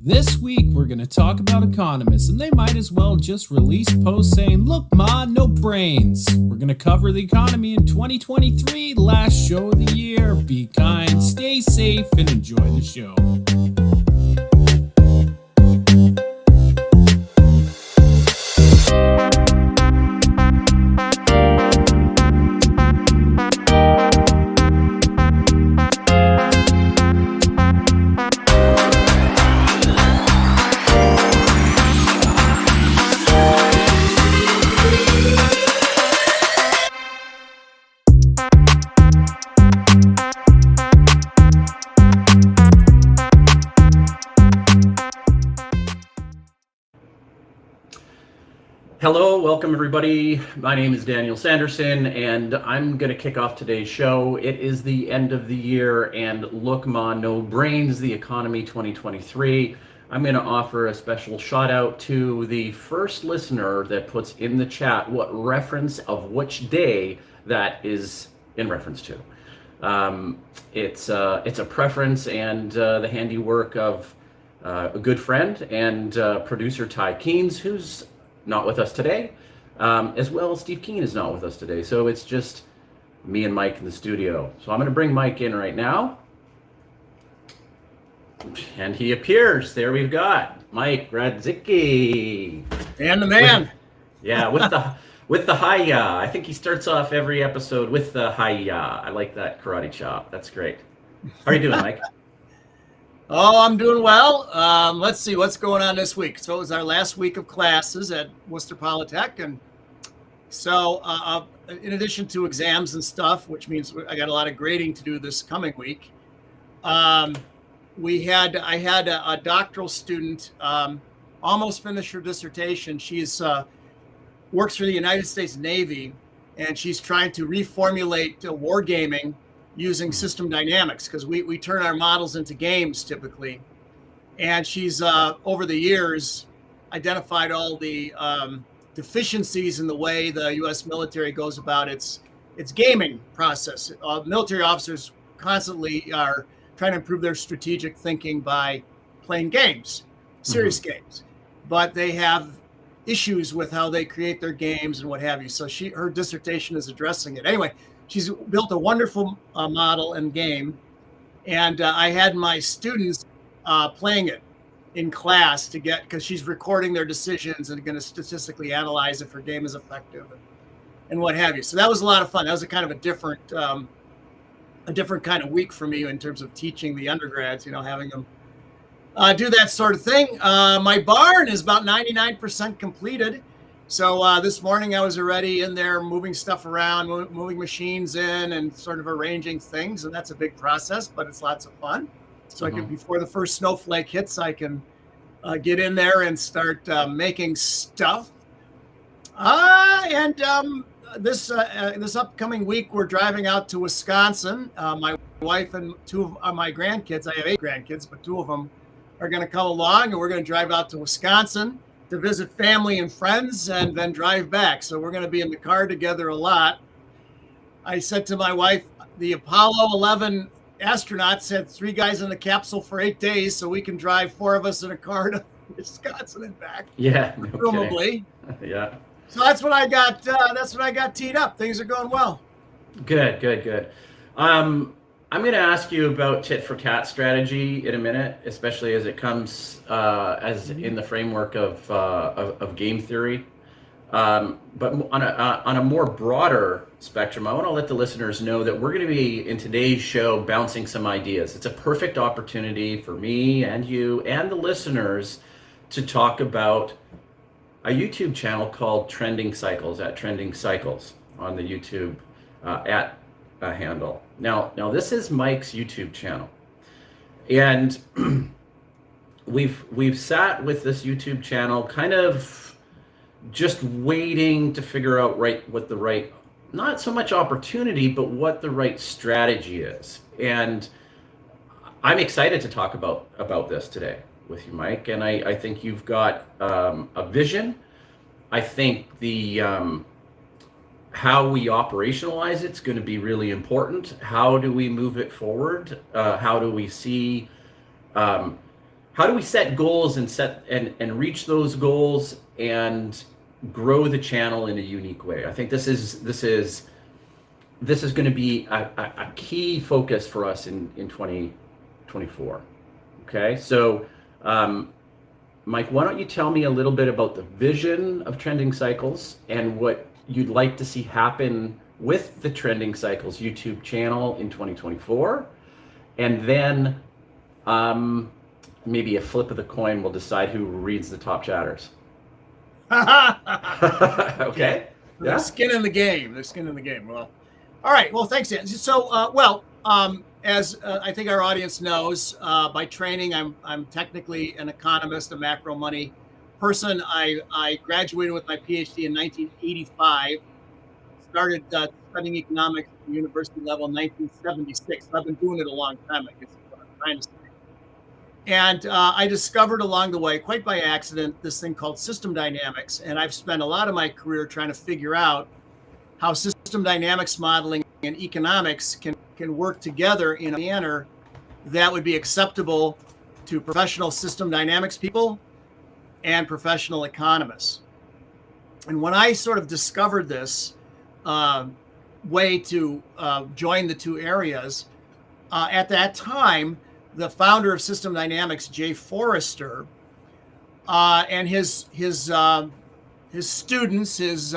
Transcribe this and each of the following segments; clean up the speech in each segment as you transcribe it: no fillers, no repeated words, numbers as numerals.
This week, we're going to talk about economists, and they might as well just release posts saying, look, ma, no brains. We're going to cover the economy in 2023, last show of the year. Be kind, stay safe, and enjoy the show. Hello, welcome everybody. My name is Daniel Sanderson, and I'm going to kick off today's show. It is the end of the year, and look, ma, no brains, the economy 2023. I'm going to offer a special shout out to the first listener that puts in the chat what reference of which day that is in reference to. It's a preference and the handiwork of a good friend and producer Ty Keynes, who's not with us today, as well as Steve Keen is not with us today. So it's just me and Mike in the studio. So I'm going to bring Mike in right now. And he appears. There we've got Mike Radzicki. And the man. With the hi-ya. I think he starts off every episode with the hi-ya. I like that karate chop. That's great. How are you doing, Mike? Oh, I'm doing well. Let's see what's going on this week. So it was our last week of classes at Worcester Polytech, and so in addition to exams and stuff, which means I got a lot of grading to do this coming week. I had a doctoral student almost finish her dissertation. She's works for the United States Navy, and she's trying to reformulate wargaming using system dynamics, because we turn our models into games typically. And she's over the years identified all the deficiencies in the way the U.S. military goes about its gaming process. Military officers constantly are trying to improve their strategic thinking by playing games, serious games, but they have issues with how they create their games and what have you. So her dissertation is addressing it. Anyway, she's built a wonderful model and game, and I had my students playing it in class because she's recording their decisions and going to statistically analyze if her game is effective and what have you. So that was a lot of fun. That was a kind of a different kind of week for me in terms of teaching the undergrads, having them do that sort of thing. My barn is about 99% completed. So this morning I was already in there moving stuff around, moving machines in and sort of arranging things. And that's a big process, but it's lots of fun. So I can, before the first snowflake hits, I can get in there and start making stuff. This upcoming week, we're driving out to Wisconsin. My wife and two of my grandkids, I have 8 grandkids, but 2 of them are going to come along, and we're going to drive out to Wisconsin to visit family and friends and then drive back. So we're going to be in the car together a lot. I said to my wife, the Apollo 11 astronauts had 3 guys in the capsule for 8 days, so we can drive 4 of us in a car to Wisconsin and back. Yeah, no presumably. Kidding. Yeah. So that's what I got. That's what I got teed up. Things are going well. Good. I'm going to ask you about tit for tat strategy in a minute, especially as it comes as in the framework of game theory. But on a more broader spectrum, I want to let the listeners know that we're going to be in today's show bouncing some ideas. It's a perfect opportunity for me and you and the listeners to talk about a YouTube channel called Trending Cycles, at Trending Cycles on the YouTube at handle. Now this is Mike's YouTube channel, and we've sat with this YouTube channel kind of just waiting to figure out what the right, not so much opportunity, but what the right strategy is. And I'm excited to talk about this today with you, Mike. And I think you've got a vision. I think the how we operationalize it's going to be really important. How do we move it forward? How do we see how do we set goals and and reach those goals and grow the channel in a unique way? I think this is going to be a key focus for us in 2024. Okay, so Mike, why don't you tell me a little bit about the vision of Trending Cycles and what you'd like to see happen with the Trending Cycles YouTube channel in 2024, and then maybe a flip of the coin will decide who reads the top chatters. Okay. Yeah. Skin in the game. There's skin in the game. Well, all right. Well, thanks, Dan. So, as I think our audience knows, by training, I'm technically an economist, a macro money person. I graduated with my PhD in 1985. Started studying economics at the university level in 1976. So I've been doing it a long time, I guess is what I'm trying to say. And I discovered along the way, quite by accident, this thing called system dynamics. And I've spent a lot of my career trying to figure out how system dynamics modeling and economics can work together in a manner that would be acceptable to professional system dynamics people and professional economists. And when I sort of discovered this way to join the two areas, at that time, the founder of System Dynamics, Jay Forrester, and his students, his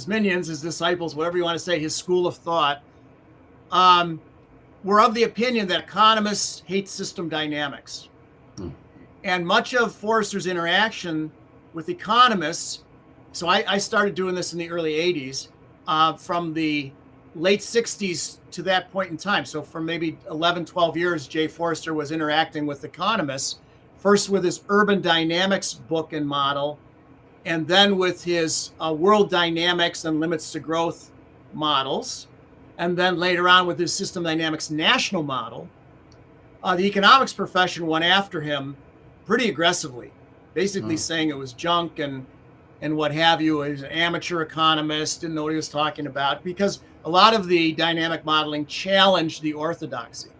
minions, his disciples, whatever you want to say, his school of thought, were of the opinion that economists hate system dynamics. And much of Forrester's interaction with economists, so I started doing this in the early 80s, from the late 60s to that point in time. So for maybe 11, 12 years, Jay Forrester was interacting with economists, first with his urban dynamics book and model, and then with his world dynamics and limits to growth models, and then later on with his system dynamics national model. The economics profession went after him pretty aggressively, basically saying it was junk and what have you. He was an amateur economist, didn't know what he was talking about, because a lot of the dynamic modeling challenged the orthodoxy.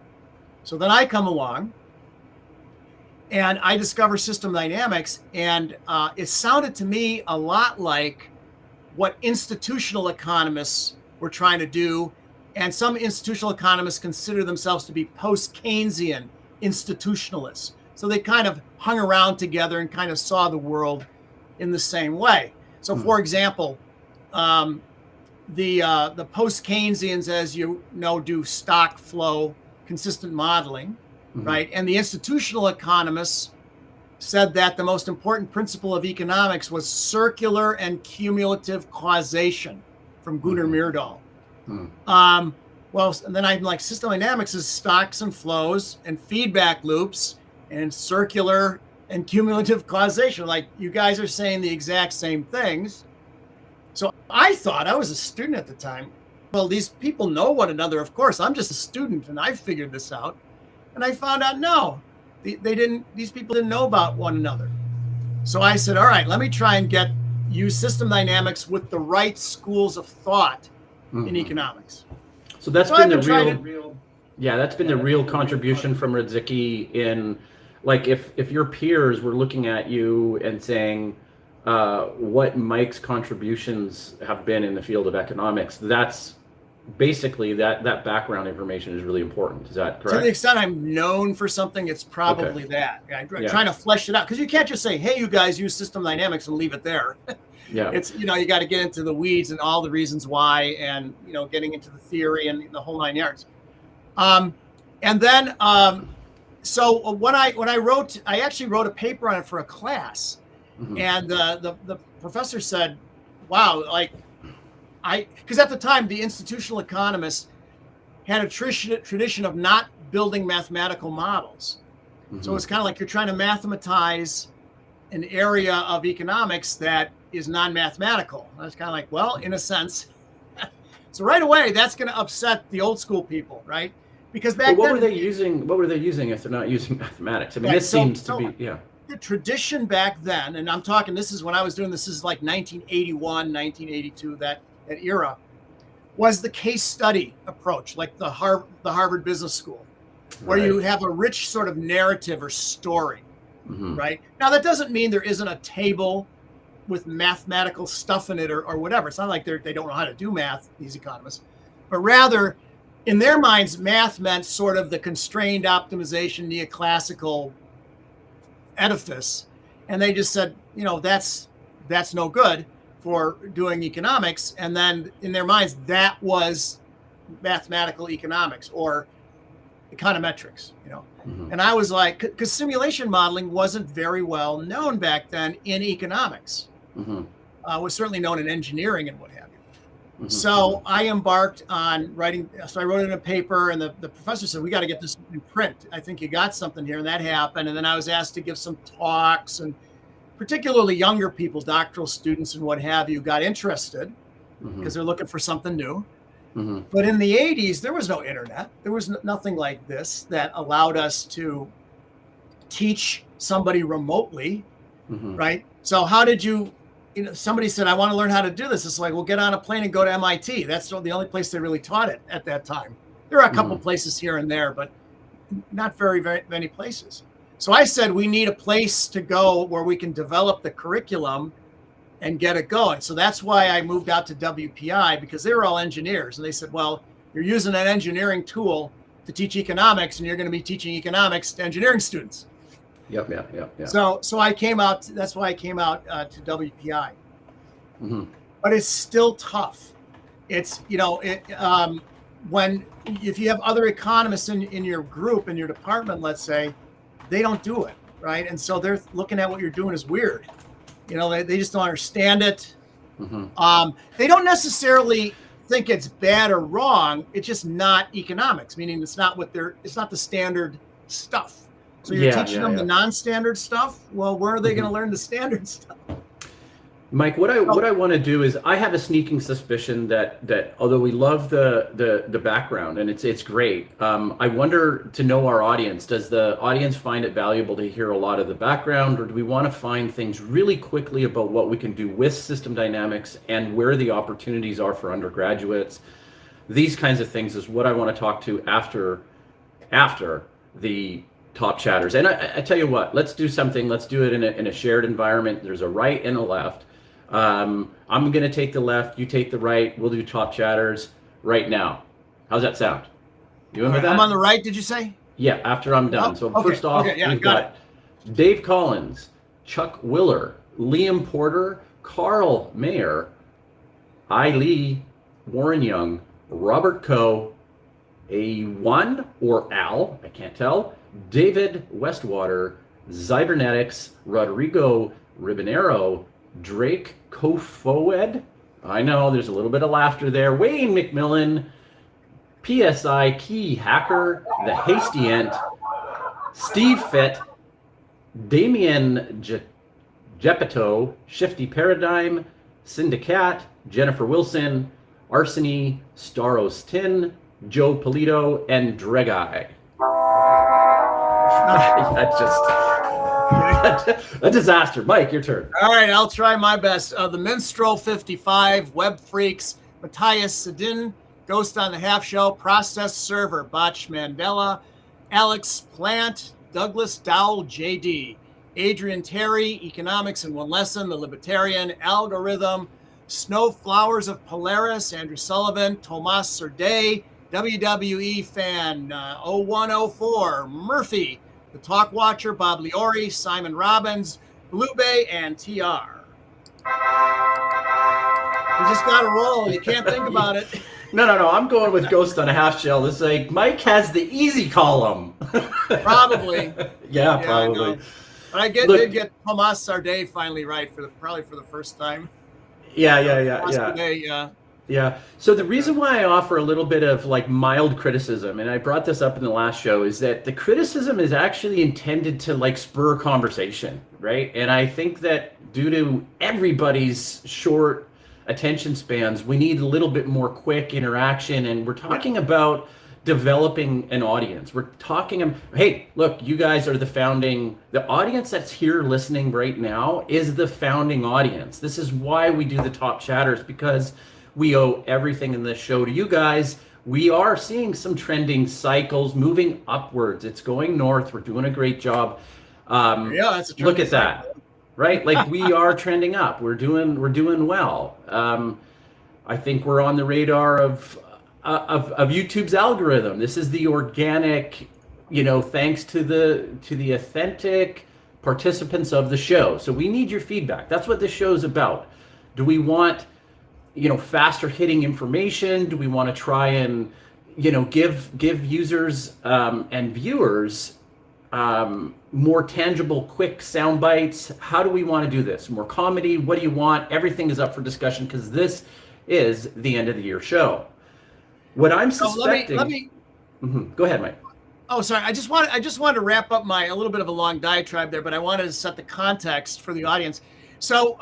So then I come along and I discover system dynamics, and it sounded to me a lot like what institutional economists were trying to do. And some institutional economists consider themselves to be post-Keynesian institutionalists. So they kind of hung around together and kind of saw the world in the same way. So for example, the post-Keynesians, as you know, do stock flow consistent modeling, right? And the institutional economists said that the most important principle of economics was circular and cumulative causation from Gunnar Myrdal. Well, and then I'm like, system dynamics is stocks and flows and feedback loops and circular and cumulative causation. Like, you guys are saying the exact same things. So I thought, I was a student at the time, well, these people know one another. Of course, I'm just a student and I figured this out. And I found out, no, these people didn't know about one another. So I said, all right, let me try and use system dynamics with the right schools of thought in economics. So that's been the real contribution from Radzicki in, like, if your peers were looking at you and saying what Mike's contributions have been in the field of economics, that's basically that background information is really important. Is that correct? To the extent I'm known for something, it's probably that. I'm trying to flesh it out, because you can't just say, hey, you guys use system dynamics and leave it there. Yeah, it's, you got to get into the weeds and all the reasons why, and getting into the theory and the whole 9 yards. And then so when I wrote, I actually wrote a paper on it for a class, and the professor said, wow, like, because at the time the institutional economists had a tradition of not building mathematical models. So it's kind of like you're trying to mathematize an area of economics that is non-mathematical. I was kind of like, well, in a sense. So right away, that's going to upset the old school people, right? Because back then, what were they using if they're not using mathematics? I mean, this seems to be, the tradition back then, and I'm talking, this is when I was doing this, is like 1981, 1982, that era, was the case study approach, like the Harvard Business School, where you have a rich sort of narrative or story. right? Now, that doesn't mean there isn't a table with mathematical stuff in it or whatever. It's not like they don't know how to do math, these economists, but rather in their minds, math meant sort of the constrained optimization neoclassical edifice. And they just said, that's no good for doing economics. And then in their minds, that was mathematical economics or econometrics, And I was like, because simulation modeling wasn't very well known back then in economics. Was certainly known in engineering and what have you. So I embarked on writing. So I wrote it in a paper, and the professor said, we got to get this in print. I think you got something here. And that happened. And then I was asked to give some talks, and particularly younger people, doctoral students and what have you, got interested because they're looking for something new. But in the 80s, there was no internet. There was nothing like this that allowed us to teach somebody remotely, right? So how did somebody said, I want to learn how to do this. It's like, well, get on a plane and go to MIT. That's the only place they really taught it at that time. There are a couple places here and there, but not very, very many places. So I said, we need a place to go where we can develop the curriculum and get it going. So that's why I moved out to WPI, because they were all engineers. And they said, well, you're using an engineering tool to teach economics, and you're going to be teaching economics to engineering students. Yep. So I came out. That's why I came out to WPI. But it's still tough. It's if you have other economists in your group, in your department, let's say, they don't do it, right? And so they're looking at what you're doing as weird. They just don't understand it. They don't necessarily think it's bad or wrong. It's just not economics, meaning it's not the standard stuff. So you're teaching them the non-standard stuff. Well, where are they going to learn the standard stuff? Mike, what I want to do is, I have a sneaking suspicion that although we love the background and it's great, I wonder to know our audience. Does the audience find it valuable to hear a lot of the background, or do we want to find things really quickly about what we can do with system dynamics and where the opportunities are for undergraduates? These kinds of things is what I want to talk to after the top chatters. And I tell you what, let's do something. Let's do it in a shared environment. There's a right and a left. I'm going to take the left, you take the right. We'll do top chatters right now. How's that sound? You remember that? I'm on the right, did you say? Yeah, after I'm done. So first off, we've got Dave Collins, Chuck Willer, Liam Porter, Carl Mayer, I. Lee, Warren Young, Robert Coe, A1 or Al, I can't tell, David Westwater, Cybernetics, Rodrigo Ribanero, Drake Kofoed, I know there's a little bit of laughter there, Wayne McMillan, PSI Key Hacker, The Hasty Ant, Steve Fitt, Damien Gepetto, Shifty Paradigm, Syndicat, Jennifer Wilson, Arseny Staros Tin, Joe Polito, and Dregai. That's just a disaster. Mike, your turn. All right, I'll try my best. The Minstrel 55, Web Freaks, Matthias Sedin, Ghost on the Half Shell, Process Server, Botch Mandela, Alex Plant, Douglas Dowell, JD, Adrian Terry, Economics in One Lesson, The Libertarian, Algorithm, Snowflowers of Polaris, Andrew Sullivan, Tomas Serday, WWE Fan 0104, Murphy, The Talk Watcher, Bob Liori, Simon Robbins, Blue Bay, and TR. You just got to roll. You can't think about it. No. I'm going with Ghost on a Half Shell. It's like Mike has the easy column. Probably. Yeah, probably. But I did get Tomas Serday finally right probably for the first time. Yeah. So the reason why I offer a little bit of like mild criticism, and I brought this up in the last show, is that the criticism is actually intended to like spur conversation, right? And I think that due to everybody's short attention spans, we need a little bit more quick interaction. And we're talking about developing an audience. We're talking, hey, look, you guys are the audience that's here listening right now is the founding audience. This is why we do the top chatters, because we owe everything in this show to you guys. We are seeing some trending cycles moving upwards. It's going north. We're doing a great job. Yeah, that's a Look at tremendous that, right? Like we are trending up. We're doing well. I think we're on the radar of YouTube's algorithm. This is the organic, thanks to the authentic participants of the show. So we need your feedback. That's what this show is about. Do we want, faster hitting information? Do we want to try and, give users and viewers more tangible, quick sound bites? How do we want to do this? More comedy? What do you want? Everything is up for discussion because this is the end of the year show. What I'm suspecting. Let me. Go ahead, Mike. Oh, sorry. I just wanted to wrap up a little bit of a long diatribe there, but I wanted to set the context for the audience. So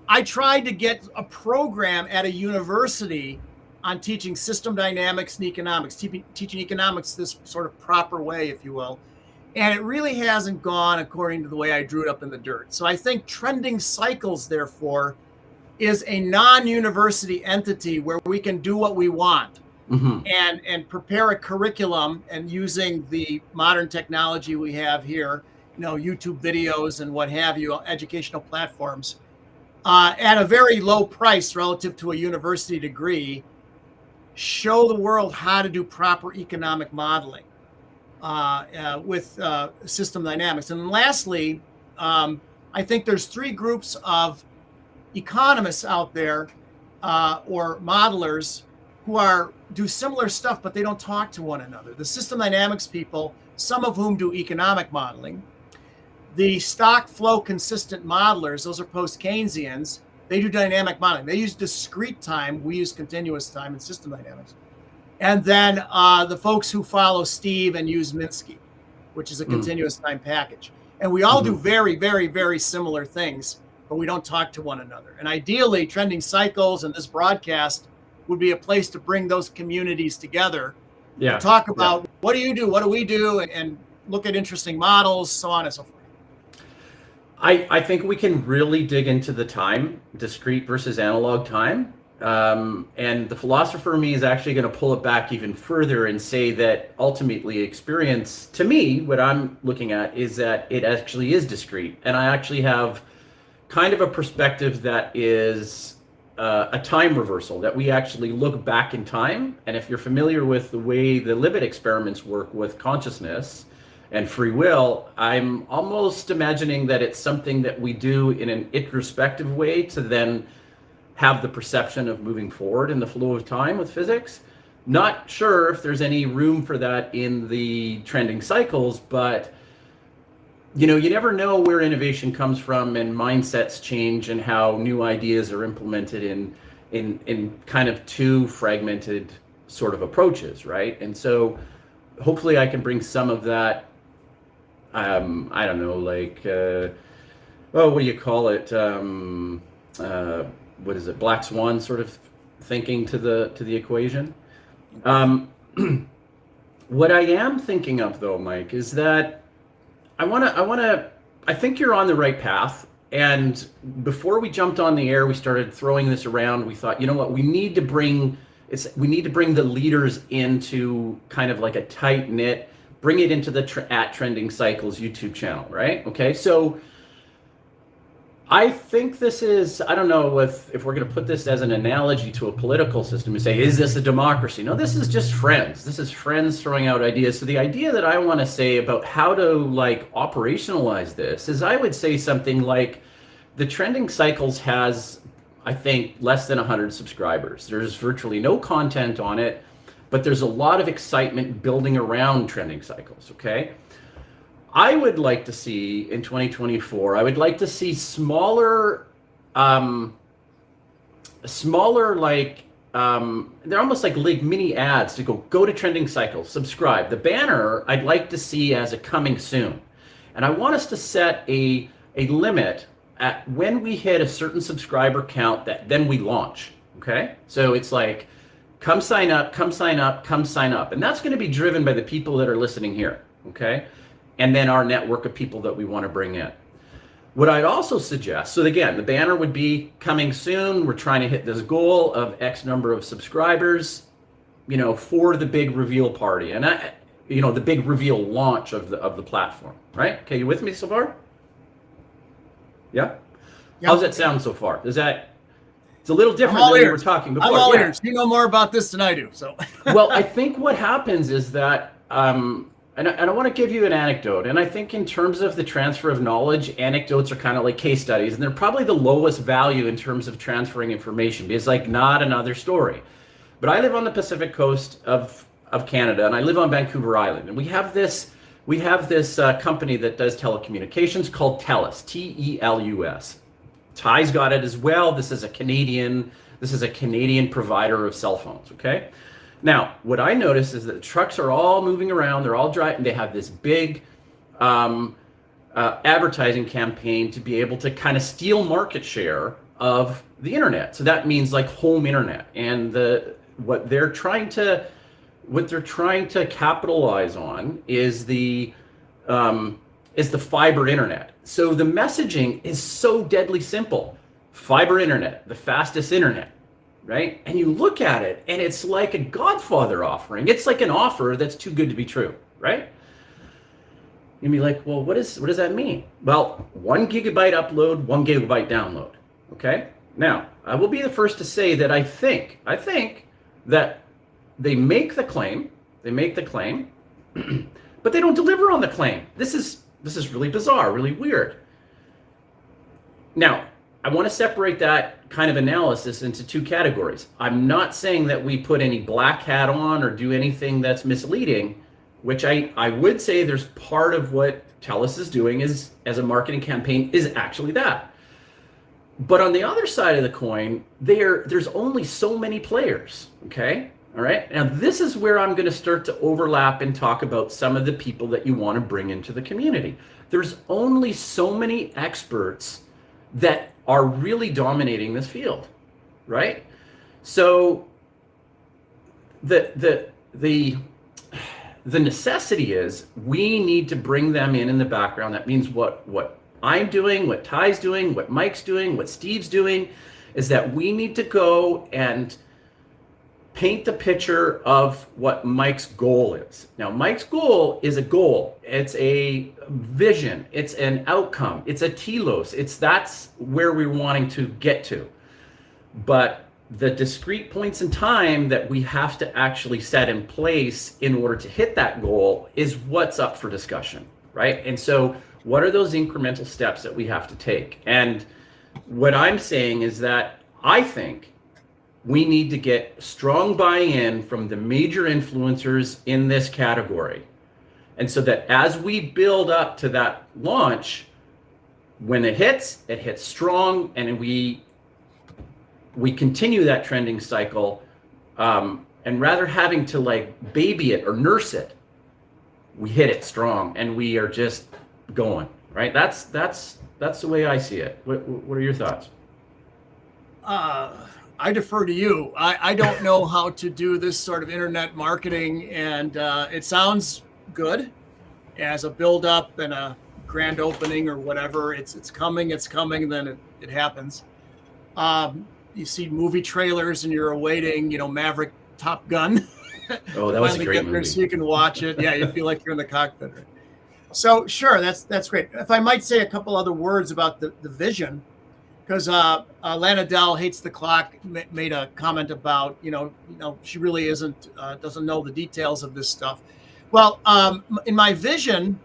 I tried to get a program at a university on teaching system dynamics and economics, teaching economics this sort of proper way, if you will. And it really hasn't gone according to the way I drew it up in the dirt. So I think Trending Cycles, therefore, is a non-university entity where we can do what we want. And prepare a curriculum, and using the modern technology we have here, YouTube videos and what have you, educational platforms, at a very low price relative to a university degree, show the world how to do proper economic modeling with system dynamics. And lastly, I think there's three groups of economists out there or modelers who do similar stuff, but they don't talk to one another. The system dynamics people, some of whom do economic modeling. The stock flow consistent modelers, those are post-Keynesians. They do dynamic modeling. They use discrete time. We use continuous time in system dynamics. And then the folks who follow Steve and use Minsky, which is a continuous time package. And we all do very, very, very similar things, but we don't talk to one another. And ideally, Trending Cycles and this broadcast would be a place to bring those communities together. Yeah. Talk about what do you do, what do we do, and look at interesting models, so on and so forth. I think we can really dig into the time, discrete versus analog time. And the philosopher in me is actually going to pull it back even further and say that ultimately experience, to me, what I'm looking at is that it actually is discrete. And I actually have kind of a perspective that is a time reversal, that we actually look back in time. And if you're familiar with the way the Libet experiments work with consciousness and free will, I'm almost imagining that it's something that we do in an introspective way to then have the perception of moving forward in the flow of time with physics. Not sure if there's any room for that in the Trending Cycles, but you never know where innovation comes from and mindsets change and how new ideas are implemented in kind of two fragmented sort of approaches, right? And so hopefully I can bring some of that, I don't know, like, what do you call it? What is it? Black Swan sort of thinking to the equation. What I am thinking of though, Mike, is that I think you're on the right path. And before we jumped on the air, we started throwing this around. We thought, you know what, we need to bring the leaders into kind of like a tight knit, bring it into the at Trending Cycles YouTube channel, right? Okay, so I think this is, I don't know if we're going to put this as an analogy to a political system and say, is this a democracy? No, this is just friends. This is friends throwing out ideas. So the idea that I want to say about how to like operationalize this is, I would say something like the Trending Cycles has, I think, less than 100 subscribers. There's virtually no content on it, but there's a lot of excitement building around Trending Cycles, okay? I would like to see in 2024, I would like to see smaller like, they're almost like mini ads to go to Trending Cycles, subscribe. The banner I'd like to see as a coming soon. And I want us to set a limit at when we hit a certain subscriber count that then we launch, okay? So it's like, come sign up, come sign up, come sign up. And that's gonna be driven by the people that are listening here, okay? And then our network of people that we want to bring in. What I'd also suggest, so again, the banner would be coming soon. We're trying to hit this goal of X number of subscribers, for the big reveal party. And the big reveal launch of the platform, right? Okay, you with me so far? Yeah. Yep. How's that sound so far? It's a little different than we were talking before. I'm all ears. You know more about this than I do. So. Well, I think what happens is that, and I want to give you an anecdote. And I think in terms of the transfer of knowledge, anecdotes are kind of like case studies, and they're probably the lowest value in terms of transferring information, because like not another story. But I live on the Pacific coast of Canada, and I live on Vancouver Island, and we have this company that does telecommunications called TELUS, TELUS. Ty's got it as well. This is a Canadian provider of cell phones. Okay. Now, what I notice is that the trucks are all moving around. They're all driving. They have this big advertising campaign to be able to kind of steal market share of the internet. So that means like home internet, and what they're trying to capitalize on is the fiber internet. So the messaging is so deadly simple. Fiber internet, the fastest internet, right? And you look at it and it's like a Godfather offering. It's like an offer that's too good to be true, right? You'd be like, well, what does that mean? Well, 1 gigabyte upload, 1 gigabyte download. Okay. Now, I will be the first to say that I think that they make the claim, but they don't deliver on the claim. This is really bizarre, really weird. Now, I want to separate that kind of analysis into two categories. I'm not saying that we put any black hat on or do anything that's misleading, which I would say there's part of what TELUS is doing is, as a marketing campaign, is actually that. But on the other side of the coin, there's only so many players, okay? All right, now this is where I'm going to start to overlap and talk about some of the people that you want to bring into the community. There's only so many experts that are really dominating this field, right? So the necessity is we need to bring them in the background. That means what I'm doing, what Ty's doing, what Mike's doing, what Steve's doing, is that we need to go and paint the picture of what Mike's goal is. Now, Mike's goal is a goal. It's a vision. It's an outcome. It's a telos. That's where we're wanting to get to. But the discrete points in time that we have to actually set in place in order to hit that goal is what's up for discussion, right? And so what are those incremental steps that we have to take? And what I'm saying is that I think we need to get strong buy-in from the major influencers in this category. And so that as we build up to that launch, when it hits strong, and we continue that trending cycle, and rather having to like baby it or nurse it, we hit it strong and we are just going, right? That's the way I see it. What are your thoughts? I defer to you. I don't know how to do this sort of internet marketing, and it sounds good as a build-up and a grand opening or whatever. It's coming, then it happens. You see movie trailers and you're awaiting, Maverick, Top Gun. Oh, that was a great movie. So you can watch it. Yeah, you feel like you're in the cockpit. Right? So sure, that's great. If I might say a couple other words about the vision, because Lana Dell Hates the Clock made a comment about, she really doesn't know the details of this stuff. Well, in my vision,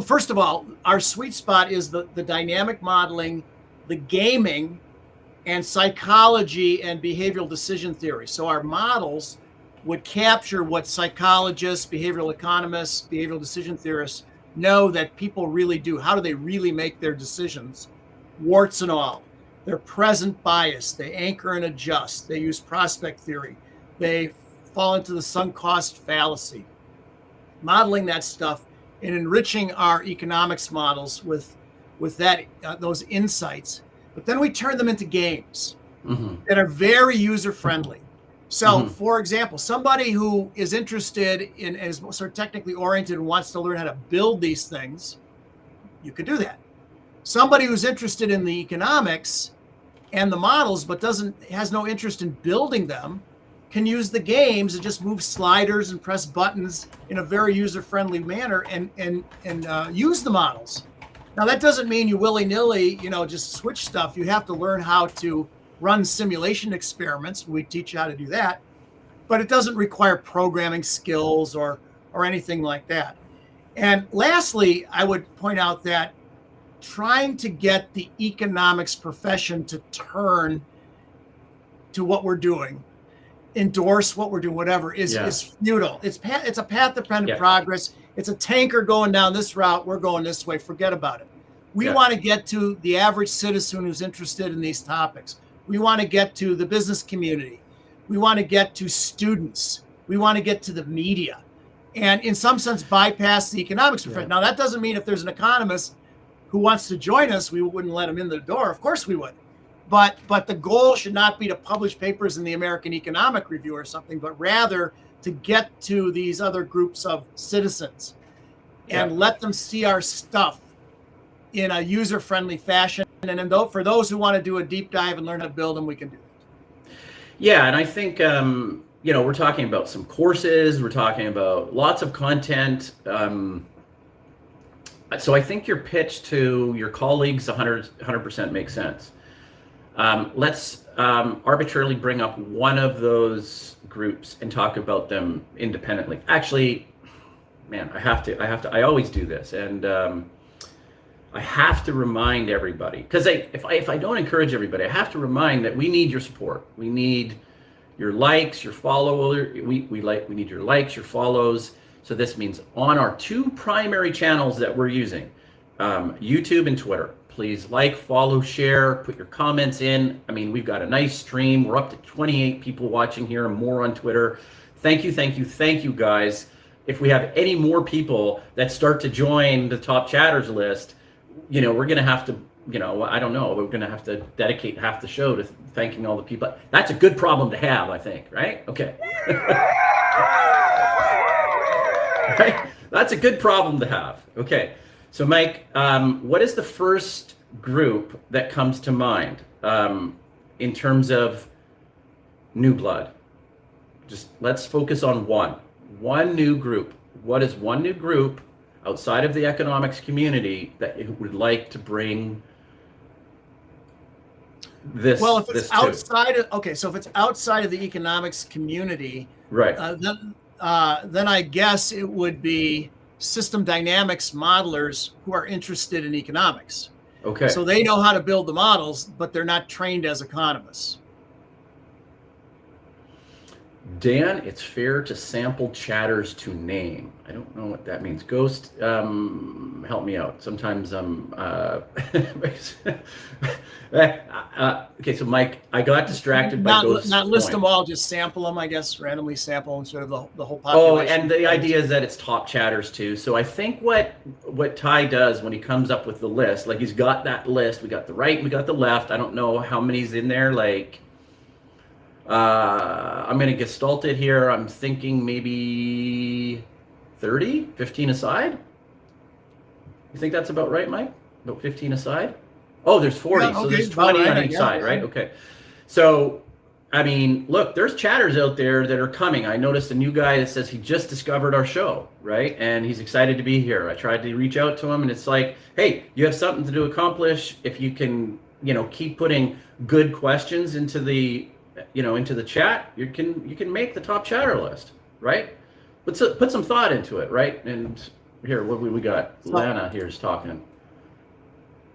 first of all, our sweet spot is the dynamic modeling, the gaming, and psychology and behavioral decision theory. So our models would capture what psychologists, behavioral economists, behavioral decision theorists know that people really do. How do they really make their decisions? Warts and all. They're present bias. They anchor and adjust. They use prospect theory. They fall into the sunk cost fallacy. Modeling that stuff and enriching our economics models with that those insights. But then we turn them into games that are very user friendly. So, for example, somebody who is interested in, is sort of technically oriented and wants to learn how to build these things, you could do that. Somebody who's interested in the economics and the models, but has no interest in building them, can use the games and just move sliders and press buttons in a very user-friendly manner and use the models. Now, that doesn't mean you willy-nilly, just switch stuff. You have to learn how to run simulation experiments. We teach you how to do that, but it doesn't require programming skills or anything like that. And lastly, I would point out that trying to get the economics profession to turn to what we're doing, endorse what we're doing, whatever, is futile. It's a path-dependent progress. It's a tanker going down this route. We're going this way. Forget about it. We want to get to the average citizen who's interested in these topics. We want to get to the business community. We want to get to students. We want to get to the media. And in some sense, bypass the economics profession. Now, that doesn't mean if there's an economist who wants to join us, we wouldn't let him in the door. Of course we would. But the goal should not be to publish papers in the American Economic Review or something, but rather to get to these other groups of citizens and let them see our stuff in a user-friendly fashion. And then for those who want to do a deep dive and learn how to build them, we can do that. Yeah, and I think, we're talking about some courses. We're talking about lots of content. So I think your pitch to your colleagues 100% makes sense. Let's arbitrarily bring up one of those groups and talk about them independently. Actually, man, I always do this. And I have to remind everybody, because if I don't encourage everybody, I have to remind that we need your support. We need your likes, your followers. We need your likes, your follows. So this means on our two primary channels that we're using, YouTube and Twitter. Please like, follow, share, put your comments in. I mean, we've got a nice stream. We're up to 28 people watching here and more on Twitter. Thank you, guys. If we have any more people that start to join the top chatters list, we're going to have to, I don't know, we're going to have to dedicate half the show to thanking all the people. That's a good problem to have, I think, right? Okay. Right? That's a good problem to have. Okay. So Mike, what is the first group that comes to mind in terms of new blood? Just let's focus on one new group. What is one new group outside of the economics community that you would like to bring this? Well, if it's outside so if it's outside of the economics community, right? Then I guess it would be system dynamics modelers who are interested in economics. Okay. So they know how to build the models, but they're not trained as economists. Dan, it's fair to sample chatters to name. I don't know what that means. Ghost, help me out. Sometimes okay, so Mike, I got distracted by Ghost's not list point. them all, just sample them, I guess, randomly sample them, sort of the whole population. Oh, and the idea is that it's top chatters too. So I think what Ty does when he comes up with the list, like he's got that list, we got the right, we got the left. I don't know how many's in there, like I'm going to gestalt it here. I'm thinking maybe 30, 15 aside. You think that's about right, Mike? About 15 aside? Oh, there's 40, yeah, okay, so there's 20 on each side, yeah. right? Okay. So, I mean, look, there's chatters out there that are coming. I noticed a new guy that says he just discovered our show, right? And he's excited to be here. I tried to reach out to him, and it's like, hey, you have something to accomplish. If you can, keep putting good questions into the chat, you can make the top chatter list, right? Put some thought into it, right? And here, what we got? Lana here is talking.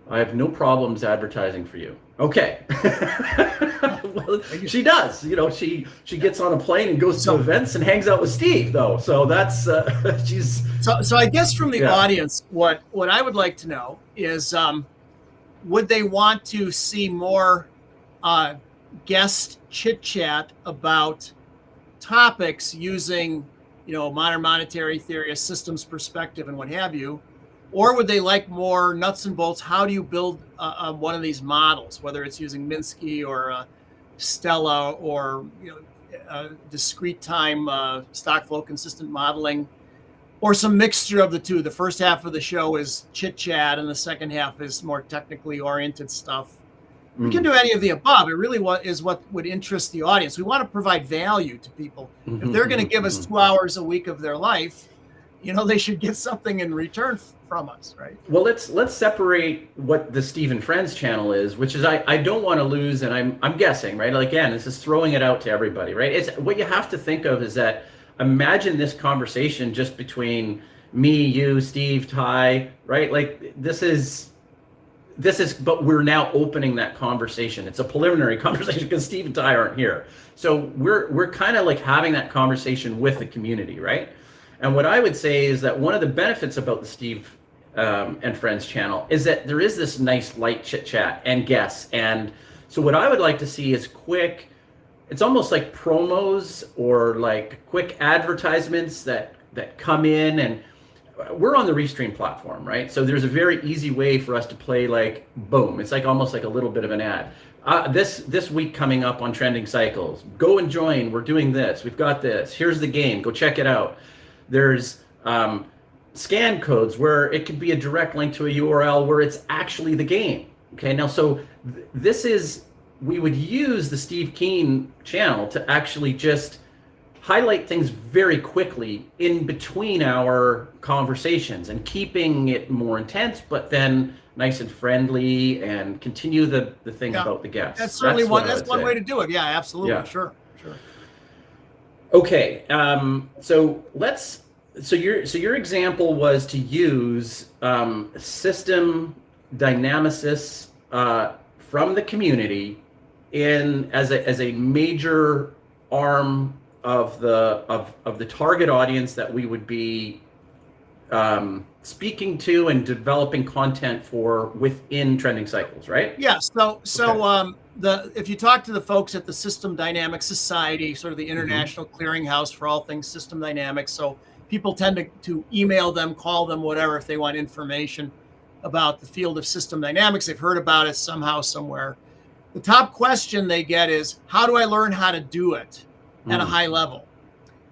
I have no problems advertising for you. Okay. Well, she does. She gets on a plane and goes to events and hangs out with Steve, though. So that's she's. So I guess from the audience, what I would like to know is, would they want to see more guest chit chat about topics using, modern monetary theory, a systems perspective, and what have you? Or would they like more nuts and bolts? How do you build one of these models, whether it's using Minsky or Stella or discrete time stock flow consistent modeling, or some mixture of the two? The first half of the show is chit chat, and the second half is more technically oriented stuff. We can do any of the above. It really is what would interest the audience. We want to provide value to people. If they're going to give us 2 hours a week of their life, they should get something in return from us, right? Well, let's separate what the Steve and Friends channel is, which is I don't want to lose, and I'm guessing, right? Again, this is throwing it out to everybody, right? It's what you have to think of is that imagine this conversation just between me, you, Steve, Ty, right? But we're now opening that conversation. It's a preliminary conversation because Steve and Ty aren't here. So we're kind of having that conversation with the community, right? And what I would say is that one of the benefits about the Steve and Friends channel is that there is this nice light chit chat and guests. And so what I would like to see is quick, it's almost like promos or quick advertisements that come in, and we're on the Restream platform, right? So there's a very easy way for us to play boom. It's almost like a little bit of an ad. This week coming up on Trending Cycles, go and join. We're doing this. We've got this. Here's the game. Go check it out. There's scan codes where it could be a direct link to a URL where it's actually the game. Okay, now we would use the Steve Keen channel to actually just highlight things very quickly in between our conversations and keeping it more intense, but then nice and friendly, and continue the thing about the guests. That's certainly that's one way to do it. Yeah, absolutely. Yeah. Sure. Okay. So your example was to use system dynamicists from the community as a major arm of the target audience that we would be speaking to and developing content for within Trending Cycles, right? Yeah. So if you talk to the folks at the System Dynamics Society, sort of the international clearinghouse for all things system dynamics, so people tend to email them, call them, whatever, if they want information about the field of system dynamics. They've heard about it somehow, somewhere. The top question they get is, how do I learn how to do it at a high level?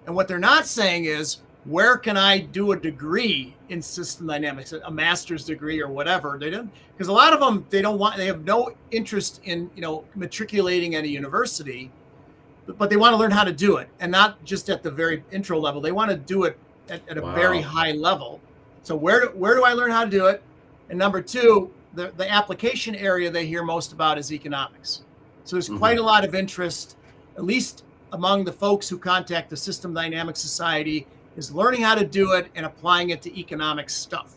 And what they're not saying is, where can I do a degree in system dynamics, a master's degree or whatever? They don't, because a lot of them, they have no interest in, matriculating at a university, but they want to learn how to do it, and not just at the very intro level. They want to do it at a very high level. So where do I learn how to do it? And number two, the application area they hear most about is economics. So there's quite a lot of interest, at least among the folks who contact the System Dynamics Society, is learning how to do it and applying it to economic stuff.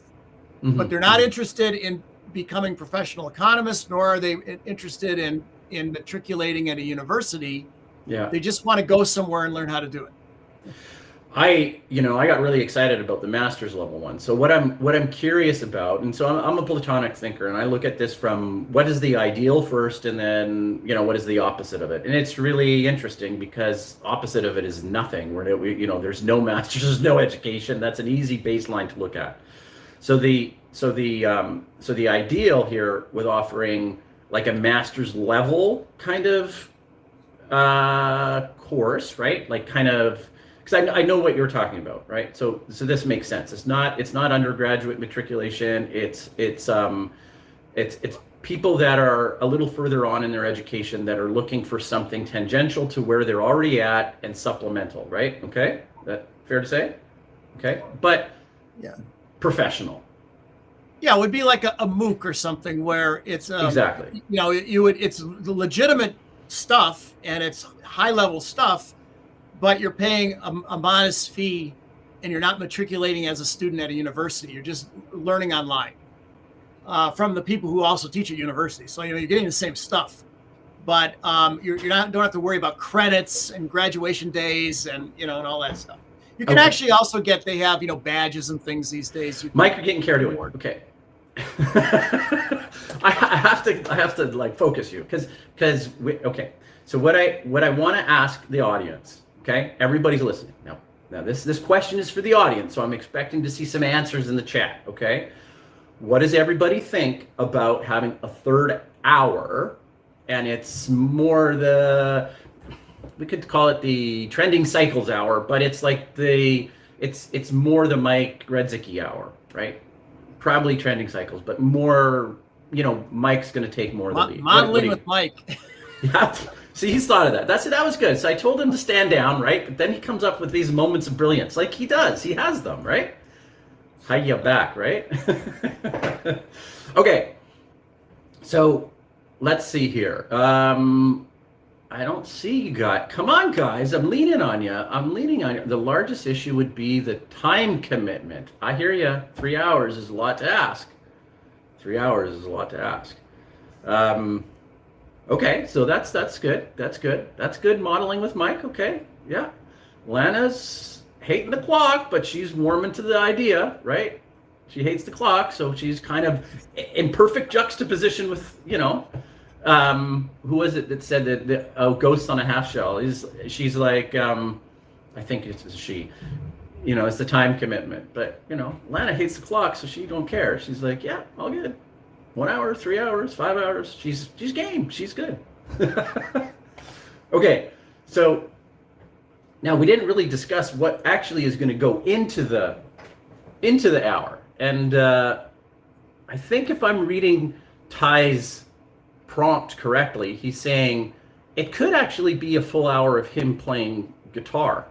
But they're not interested in becoming professional economists, nor are they interested in matriculating at a university. Yeah. They just want to go somewhere and learn how to do it. I got really excited about the master's level one. So what I'm curious about, and so I'm a Platonic thinker, and I look at this from what is the ideal first, and then what is the opposite of it. And it's really interesting because opposite of it is nothing. Where there's no master's, there's no education. That's an easy baseline to look at. So the ideal here with offering a master's level kind of course, right? Because I know what you're talking about, right? So this makes sense. It's not undergraduate matriculation. It's people that are a little further on in their education that are looking for something tangential to where they're already at and supplemental, right? Okay, that fair to say? Okay, but professional. Yeah, it would be like a MOOC or something where it's exactly. It's legitimate stuff and it's high level stuff, but you're paying a modest fee, and you're not matriculating as a student at a university. You're just learning online from the people who also teach at universities. So you're getting the same stuff, but don't have to worry about credits and graduation days and and all that stuff. You can actually also they have badges and things these days. Mike, you're getting carried away. Okay. I have to focus you because okay. So what I want to ask the audience. Okay, everybody's listening now. This question is for the audience, so I'm expecting to see some answers in the chat. Okay, what does everybody think about having a third hour? And it's more we could call it the Trending Cycles hour, but it's it's more the Mike Gredzicki hour, right? Probably Trending Cycles, but more Mike's going to take more of the lead. Modeling with Mike. Yeah. See, he's thought of that. That was good. So I told him to stand down, right? But then he comes up with these moments of brilliance, like he does. He has them, right? Hiya back, right? Okay. So let's see here. I don't see you guys. Come on, guys. I'm leaning on you. The largest issue would be the time commitment. I hear you. 3 hours is a lot to ask. 3 hours is a lot to ask. Okay, so that's good. That's good modeling with Mike. Okay, yeah. Lana's hating the clock, but she's warming to the idea, right? She hates the clock, so she's kind of in perfect juxtaposition with, who was it that said that ghosts on a half shell? She's like, I think it's a she. It's the time commitment. But Lana hates the clock, so she don't care. She's like, yeah, all good. 1 hour, 3 hours, 5 hours. She's game. She's good. Okay, so now we didn't really discuss what actually is going to go into the hour, and I think if I'm reading Ty's prompt correctly, he's saying it could actually be a full hour of him playing guitar.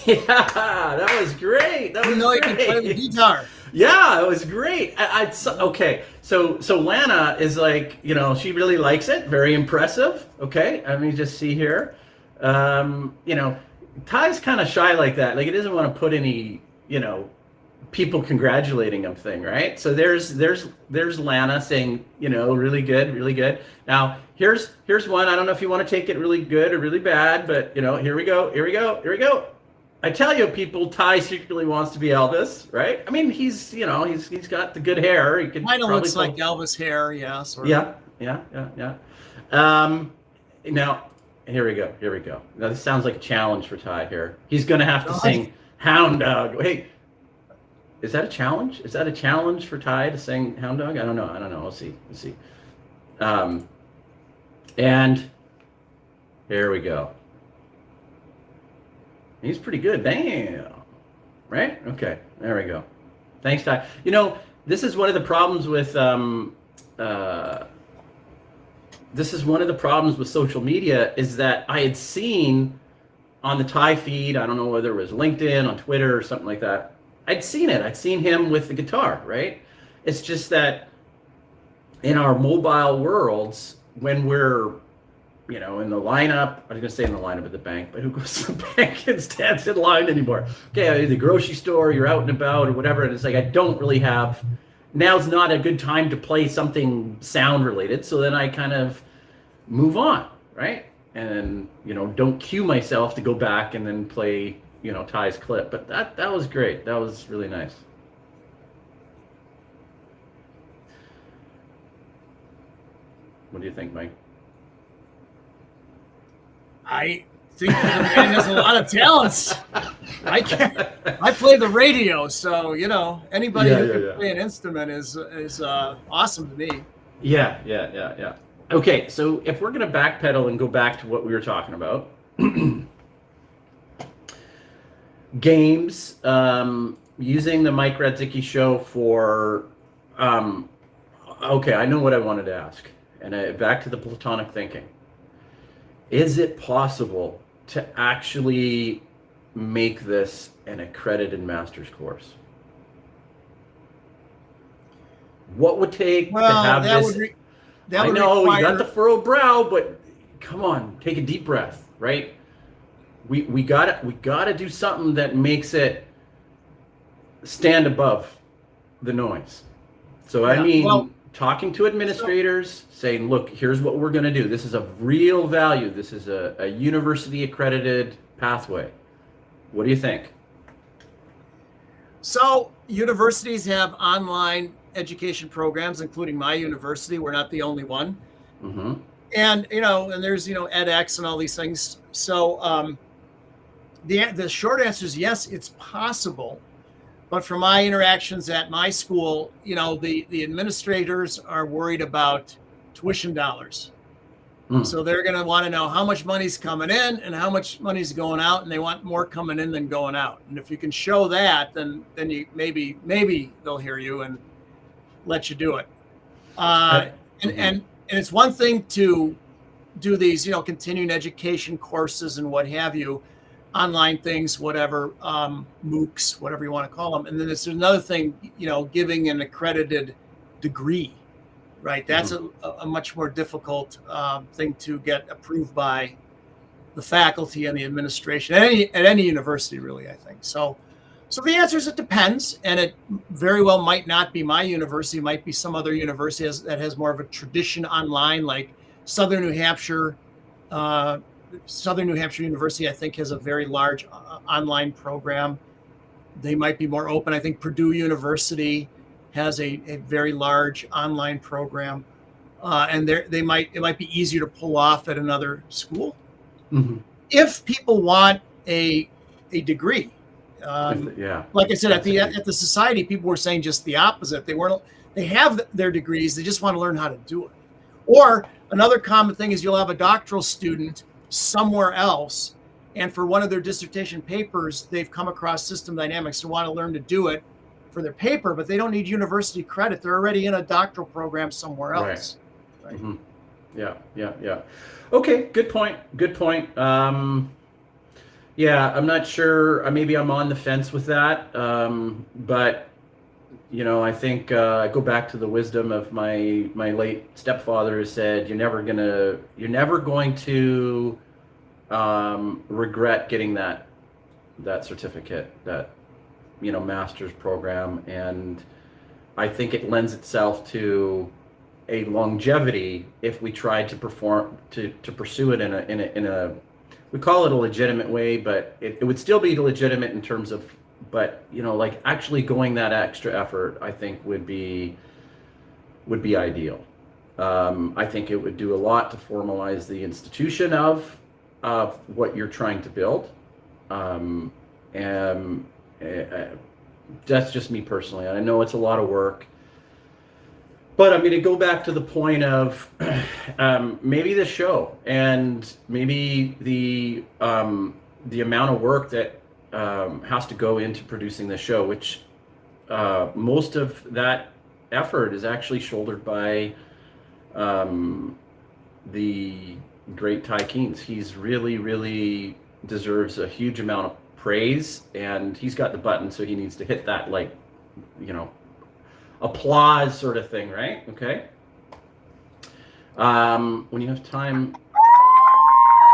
Yeah, that was great. That was you can play the guitar. Yeah, it was great. Okay, so Lana is like, she really likes it. Very impressive. Okay, let me just see here. Ty's kind of shy like that. Like, he doesn't want to put any, people congratulating him thing, right? So there's Lana saying, really good, really good. Now here's one. I don't know if you want to take it really good or really bad, but here we go. I tell you, people, Ty secretly wants to be Elvis, right? I mean, he's got the good hair. He could kind of looks like Elvis hair, yeah. Sort of. Yeah. Now, here we go. Now this sounds like a challenge for Ty here. He's going to have to sing Hound Dog. Hey, is that a challenge? Is that a challenge for Ty to sing Hound Dog? I don't know. We'll see. And here we go. He's pretty good. Damn. Right? Okay. There we go. Thanks, Ty. This is one of the problems with social media, is that I had seen on the Ty feed, I don't know whether it was LinkedIn, on Twitter, or something like that. I'd seen it. I'd seen him with the guitar, right? It's just that in our mobile worlds, when we're in the lineup, I was going to say in the lineup at the bank, but who goes to the bank and stands in line anymore? Okay, the grocery store, you're out and about or whatever, and it's like, I don't really have, now's not a good time to play something sound related, so then I kind of move on, right? And don't cue myself to go back and then play, Ty's clip. But that was great. That was really nice. What do you think, Mike? I think the man has a lot of talents. I play the radio, so anybody who can play an instrument is awesome to me. Yeah. Okay, so if we're gonna backpedal and go back to what we were talking about, games, using the Mike Redzicki show for, okay, I know what I wanted to ask, and back to the Platonic thinking. Is it possible to actually make this an accredited master's course? What would take to have this? I know you got the furrowed brow, but come on, take a deep breath, right? We gotta do something that makes it stand above the noise. So I mean, talking to administrators, saying, look, here's what we're going to do. This is of real value. This is a university accredited pathway. What do you think? So universities have online education programs, including my university. We're not the only one. Mm-hmm. And, and there's, edX and all these things. So the short answer is yes, it's possible. But from my interactions at my school, the administrators are worried about tuition dollars. So they're going to want to know how much money's coming in and how much money's going out, and they want more coming in than going out. And if you can show that, then you maybe they'll hear you and let you do it. And it's one thing to do these, continuing education courses and what have you, online things, whatever, MOOCs, whatever you want to call them. And then there's another thing, giving an accredited degree, right? That's a much more difficult thing to get approved by the faculty and the administration at any university, really, I think. So the answer is it depends, and it very well might not be my university, might be some other university that has more of a tradition online, like Southern New Hampshire. Southern New Hampshire University, I think, has a very large online program. They might be more open. I think Purdue University has a very large online program, and it might be easier to pull off at another school. Mm-hmm. If people want a degree. Like I said, at the society, people were saying just the opposite. They have their degrees, they just want to learn how to do it. Or another common thing is you'll have a doctoral student somewhere else, and for one of their dissertation papers, they've come across system dynamics and want to learn to do it for their paper, but they don't need university credit. They're already in a doctoral program somewhere else. Right. Mm-hmm. Yeah. Okay, good point. Yeah, I'm not sure. Maybe I'm on the fence with that. But I think I go back to the wisdom of my late stepfather, who said, you're never going to regret getting that certificate, that master's program. And I think it lends itself to a longevity if we try to pursue it in a we call it a legitimate way, but it would still be legitimate in terms of, but like actually going that extra effort, I think would be ideal. I think it would do a lot to formalize the institution of what you're trying to build. And that's just me personally. I know it's a lot of work, but I'm going to go back to the point of maybe the show and maybe the amount of work that has to go into producing the show, which most of that effort is actually shouldered by the great Ty Keynes. He's really deserves a huge amount of praise, and he's got the button, so he needs to hit that, applause sort of thing, right? Okay. When you have time,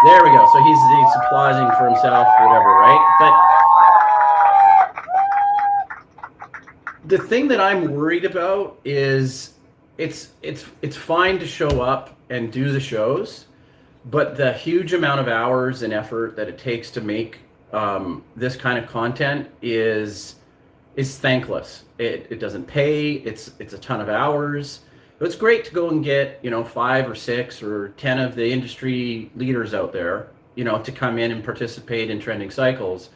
there we go. So he's applauding for himself, whatever, right? But the thing that I'm worried about is it's fine to show up and do the shows, but the huge amount of hours and effort that it takes to make this kind of content is thankless. It doesn't pay. It's a ton of hours. It's great to go and get 5 or 6 or 10 of the industry leaders out there to come in and participate in trending cycles.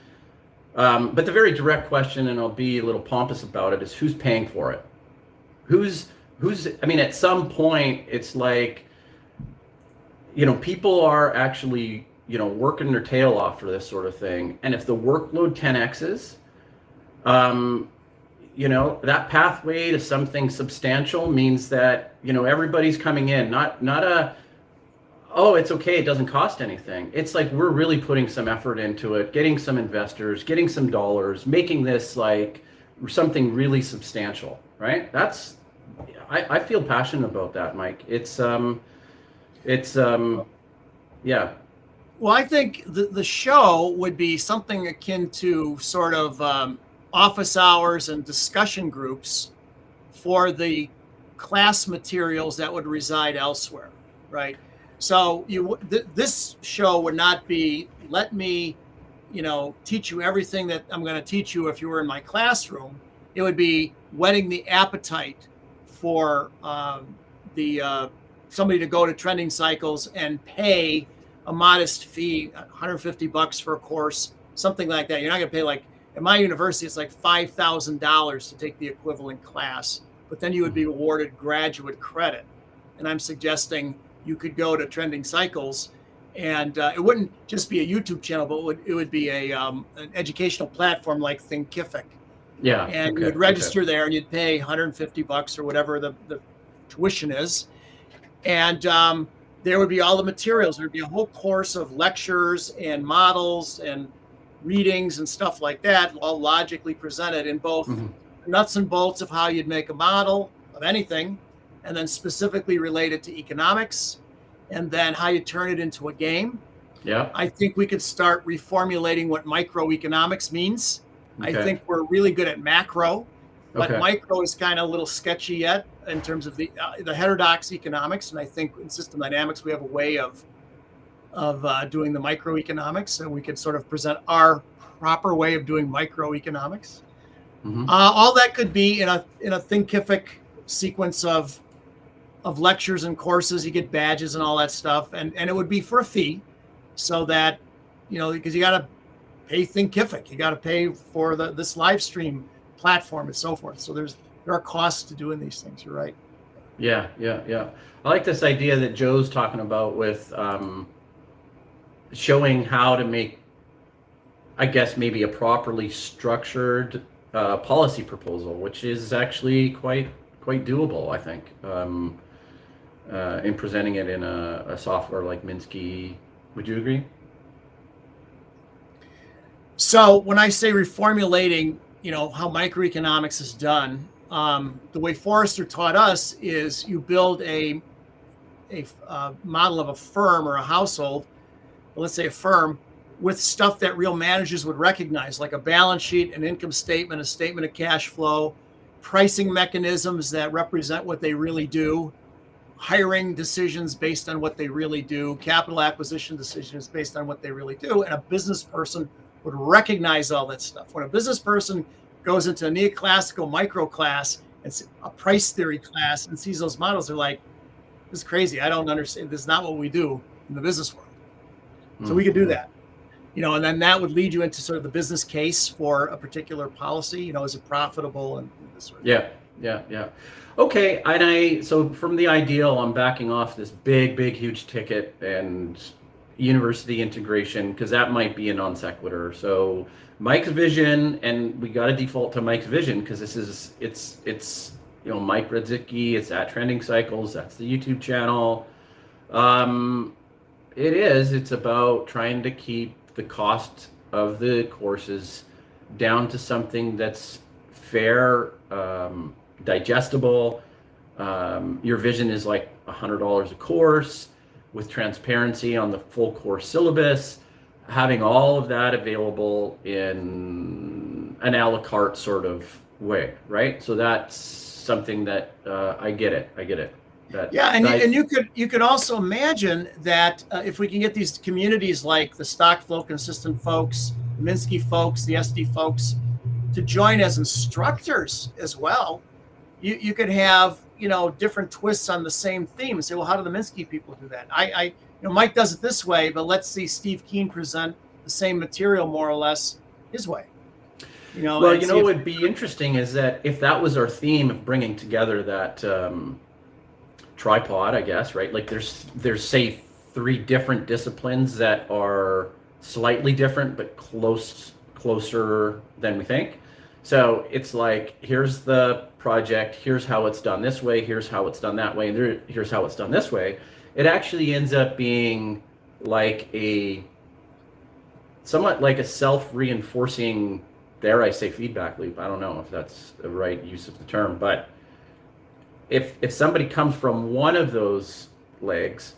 But the very direct question, and I'll be a little pompous about it, is who's paying for it? I mean, at some point, it's like, people are actually, working their tail off for this sort of thing. And if the workload 10x's, that pathway to something substantial means that, everybody's coming in, not oh, it's okay, it doesn't cost anything. It's like we're really putting some effort into it, getting some investors, getting some dollars, making this like something really substantial, right? I feel passionate about that, Mike. Yeah. Well, I think the show would be something akin to sort of office hours and discussion groups for the class materials that would reside elsewhere, right? So this show would not be, let me, teach you everything that I'm going to teach you if you were in my classroom. It would be whetting the appetite for somebody to go to Trending Cycles and pay a modest fee, $150 for a course, something like that. You're not going to pay, like at my university, it's like $5,000 to take the equivalent class, but then you would be awarded graduate credit. And I'm suggesting you could go to Trending Cycles, and it wouldn't just be a YouTube channel, but it would be an educational platform like Thinkific. Yeah. And you would register there, and you'd pay $150 or whatever the tuition is. And there would be all the materials. There'd be a whole course of lectures and models and readings and stuff like that, all logically presented in both nuts and bolts of how you'd make a model of anything, and then specifically related to economics, and then how you turn it into a game. Yeah. I think we could start reformulating what microeconomics means. Okay. I think we're really good at macro, but Okay. micro is kind of a little sketchy yet in terms of the heterodox economics. And I think in system dynamics, we have a way of doing the microeconomics, and we could sort of present our proper way of doing microeconomics. All that could be in a Thinkific sequence of lectures and courses. You get badges and all that stuff, and it would be for a fee, so that because you got to pay Thinkific, you got to pay for this live stream platform and so forth. So there are costs to doing these things. You're right. Yeah. I like this idea that Joe's talking about with showing how to make, I guess, maybe a properly structured policy proposal, which is actually quite doable, I think, in presenting it in a software like Minsky. Would you agree? So when I say reformulating, how microeconomics is done, the way Forrester taught us is you build a model of a firm or a household, let's say a firm, with stuff that real managers would recognize, like a balance sheet, an income statement, a statement of cash flow, pricing mechanisms that represent what they really do, hiring decisions based on what they really do, capital acquisition decisions based on what they really do. And a business person would recognize all that stuff. When a business person goes into a neoclassical micro class and a price theory class and sees those models, they're like, this is crazy. I don't understand. This is not what we do in the business world. So we could do that. And then that would lead you into sort of the business case for a particular policy. Is it profitable and this sort of thing. Yeah. Okay, so from the ideal, I'm backing off this big, huge ticket and university integration, because that might be a non sequitur. So Mike's vision, and we got to default to Mike's vision, because it's Mike Radzicki, it's at Trending Cycles, that's the YouTube channel. It's about trying to keep the cost of the courses down to something that's fair, digestible. Your vision is like $100 a course with transparency on the full course syllabus, having all of that available in an a la carte sort of way, right? So that's something that I get it. And you could also imagine that if we can get these communities like the stock flow consistent folks, the Minsky folks, the SD folks to join as instructors as well, you could have different twists on the same theme and say, well, how do the Minsky people do that? Mike does it this way, but let's see Steve Keen present the same material more or less his way. Well, what would be interesting is that if that was our theme of bringing together that tripod, I guess, right? Like there's say 3 different disciplines that are slightly different but closer than we think. So it's like, here's the project, here's how it's done this way, here's how it's done that way, and here's how it's done this way. It actually ends up being like somewhat like a self-reinforcing, dare I say, feedback loop. I don't know if that's the right use of the term, but if somebody comes from one of those legs,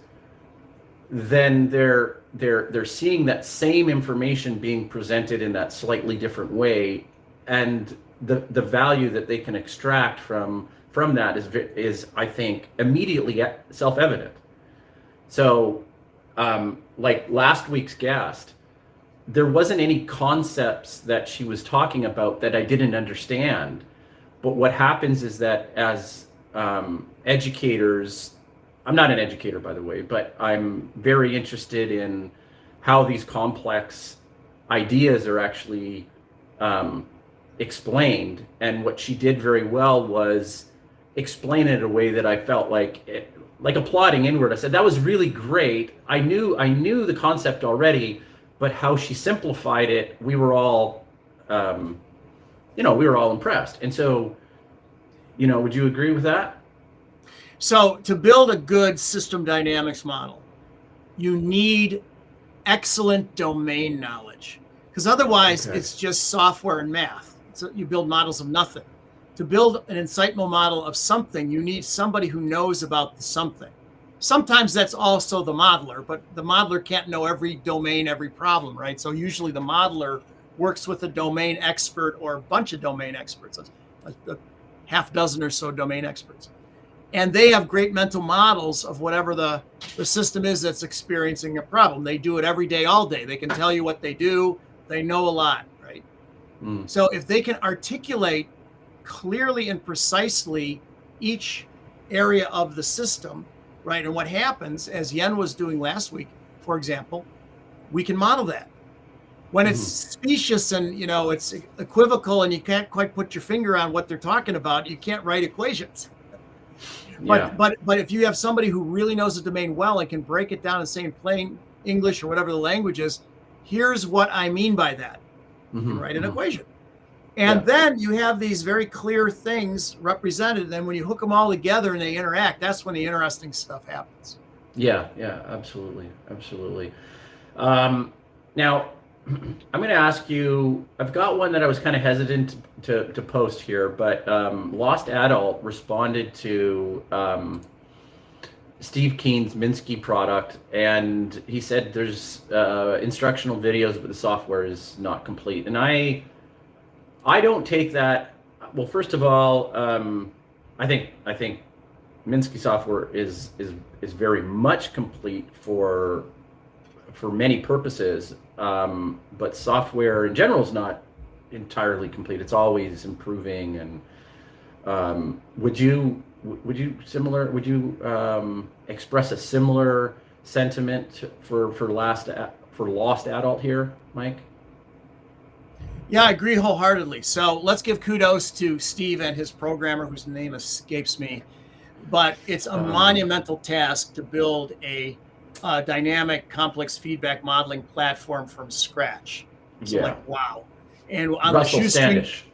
then they're seeing that same information being presented in that slightly different way, and the value that they can extract from that is I think immediately self-evident. So like last week's guest, there wasn't any concepts that she was talking about that I didn't understand. But what happens is that as educators, I'm not an educator, by the way, but I'm very interested in how these complex ideas are actually explained. And what she did very well was explain it in a way that I felt like applauding inward. I said, that was really great. I knew the concept already, but how she simplified it, we were all impressed. And so, would you agree with that? So to build a good system dynamics model, you need excellent domain knowledge, because otherwise it's just software and math. So you build models of nothing. To build an insightful model of something, you need somebody who knows about the something. Sometimes that's also the modeler, but the modeler can't know every domain, every problem, right? So usually the modeler works with a domain expert or a bunch of domain experts, a half dozen or so domain experts. And they have great mental models of whatever the system is that's experiencing a problem. They do it every day, all day. They can tell you what they do. They know a lot, right? So if they can articulate clearly and precisely each area of the system, right? And what happens, as Yen was doing last week, for example, we can model that. When it's specious and, it's equivocal and you can't quite put your finger on what they're talking about, you can't write equations. But if you have somebody who really knows the domain well and can break it down and say in plain English or whatever the language is, here's what I mean by that. You can write an equation. And then you have these very clear things represented. And then when you hook them all together and they interact, that's when the interesting stuff happens. Yeah, absolutely. Now, I'm going to ask you, I've got one that I was kind of hesitant to post here, but Lost Adult responded to Steve Keen's Minsky product, and he said there's instructional videos, but the software is not complete. And I don't take that. Well, first of all, I think Minsky software is very much complete for many purposes, but software in general is not entirely complete. It's always improving. And would you express a similar sentiment for Lost Adult here, Mike? Yeah, I agree wholeheartedly. So let's give kudos to Steve and his programmer, whose name escapes me. But it's a monumental task to build a dynamic, complex feedback modeling platform from scratch. So wow. And on Russell the Standish.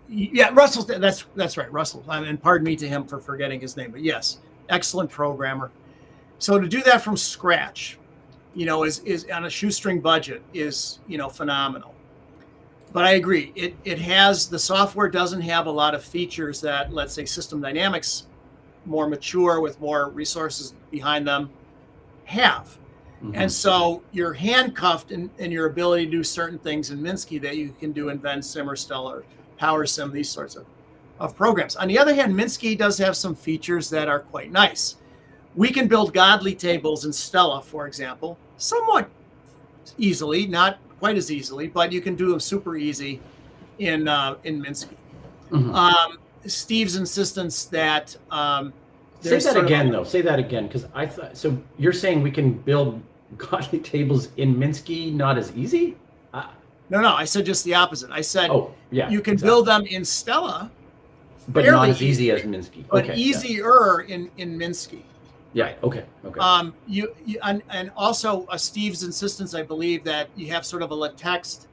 Yeah, Russell. That's right, Russell. And pardon me to him for forgetting his name, but yes, excellent programmer. So to do that from scratch, is on a shoestring budget is phenomenal. But I agree, it has, the software doesn't have a lot of features that, let's say, System Dynamics, more mature with more resources behind them, have. And so you're handcuffed in your ability to do certain things in Minsky that you can do in VenSim or Stellar, PowerSim, these sorts of programs. On the other hand, Minsky does have some features that are quite nice. We can build godly tables in Stella, for example, somewhat easily, not quite as easily, but you can do them super easy in Minsky. Steve's insistence that Say that again, though. Say that again, because I thought so. You're saying we can build godly tables in Minsky not as easy? No, I said just the opposite. I said, you can build them in Stella, but not as easy as Minsky. But easier in Minsky. Yeah. Right. Okay. And also Steve's insistence, I believe, that you have sort of a LaTeX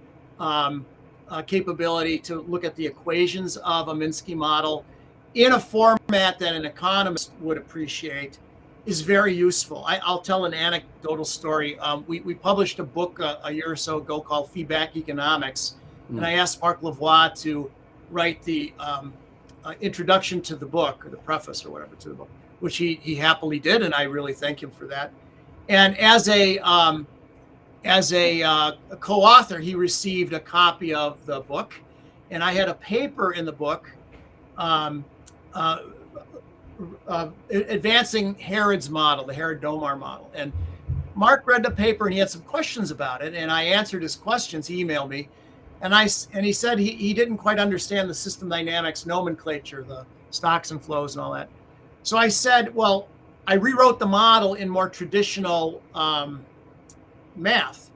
capability to look at the equations of a Minsky model in a format that an economist would appreciate is very useful. I'll tell an anecdotal story. We published a book a year or so ago called Feedback Economics, and I asked Mark Lavoie to write the introduction to the book, or the preface or whatever to the book, which he happily did, and I really thank him for that. And as a co-author, he received a copy of the book, and I had a paper in the book advancing Herod's model, the Herod-Domar model. And Mark read the paper and he had some questions about it, and I answered his questions. He emailed me, and he said he didn't quite understand the system dynamics nomenclature, the stocks and flows and all that. So I said, well, I rewrote the model in more traditional math.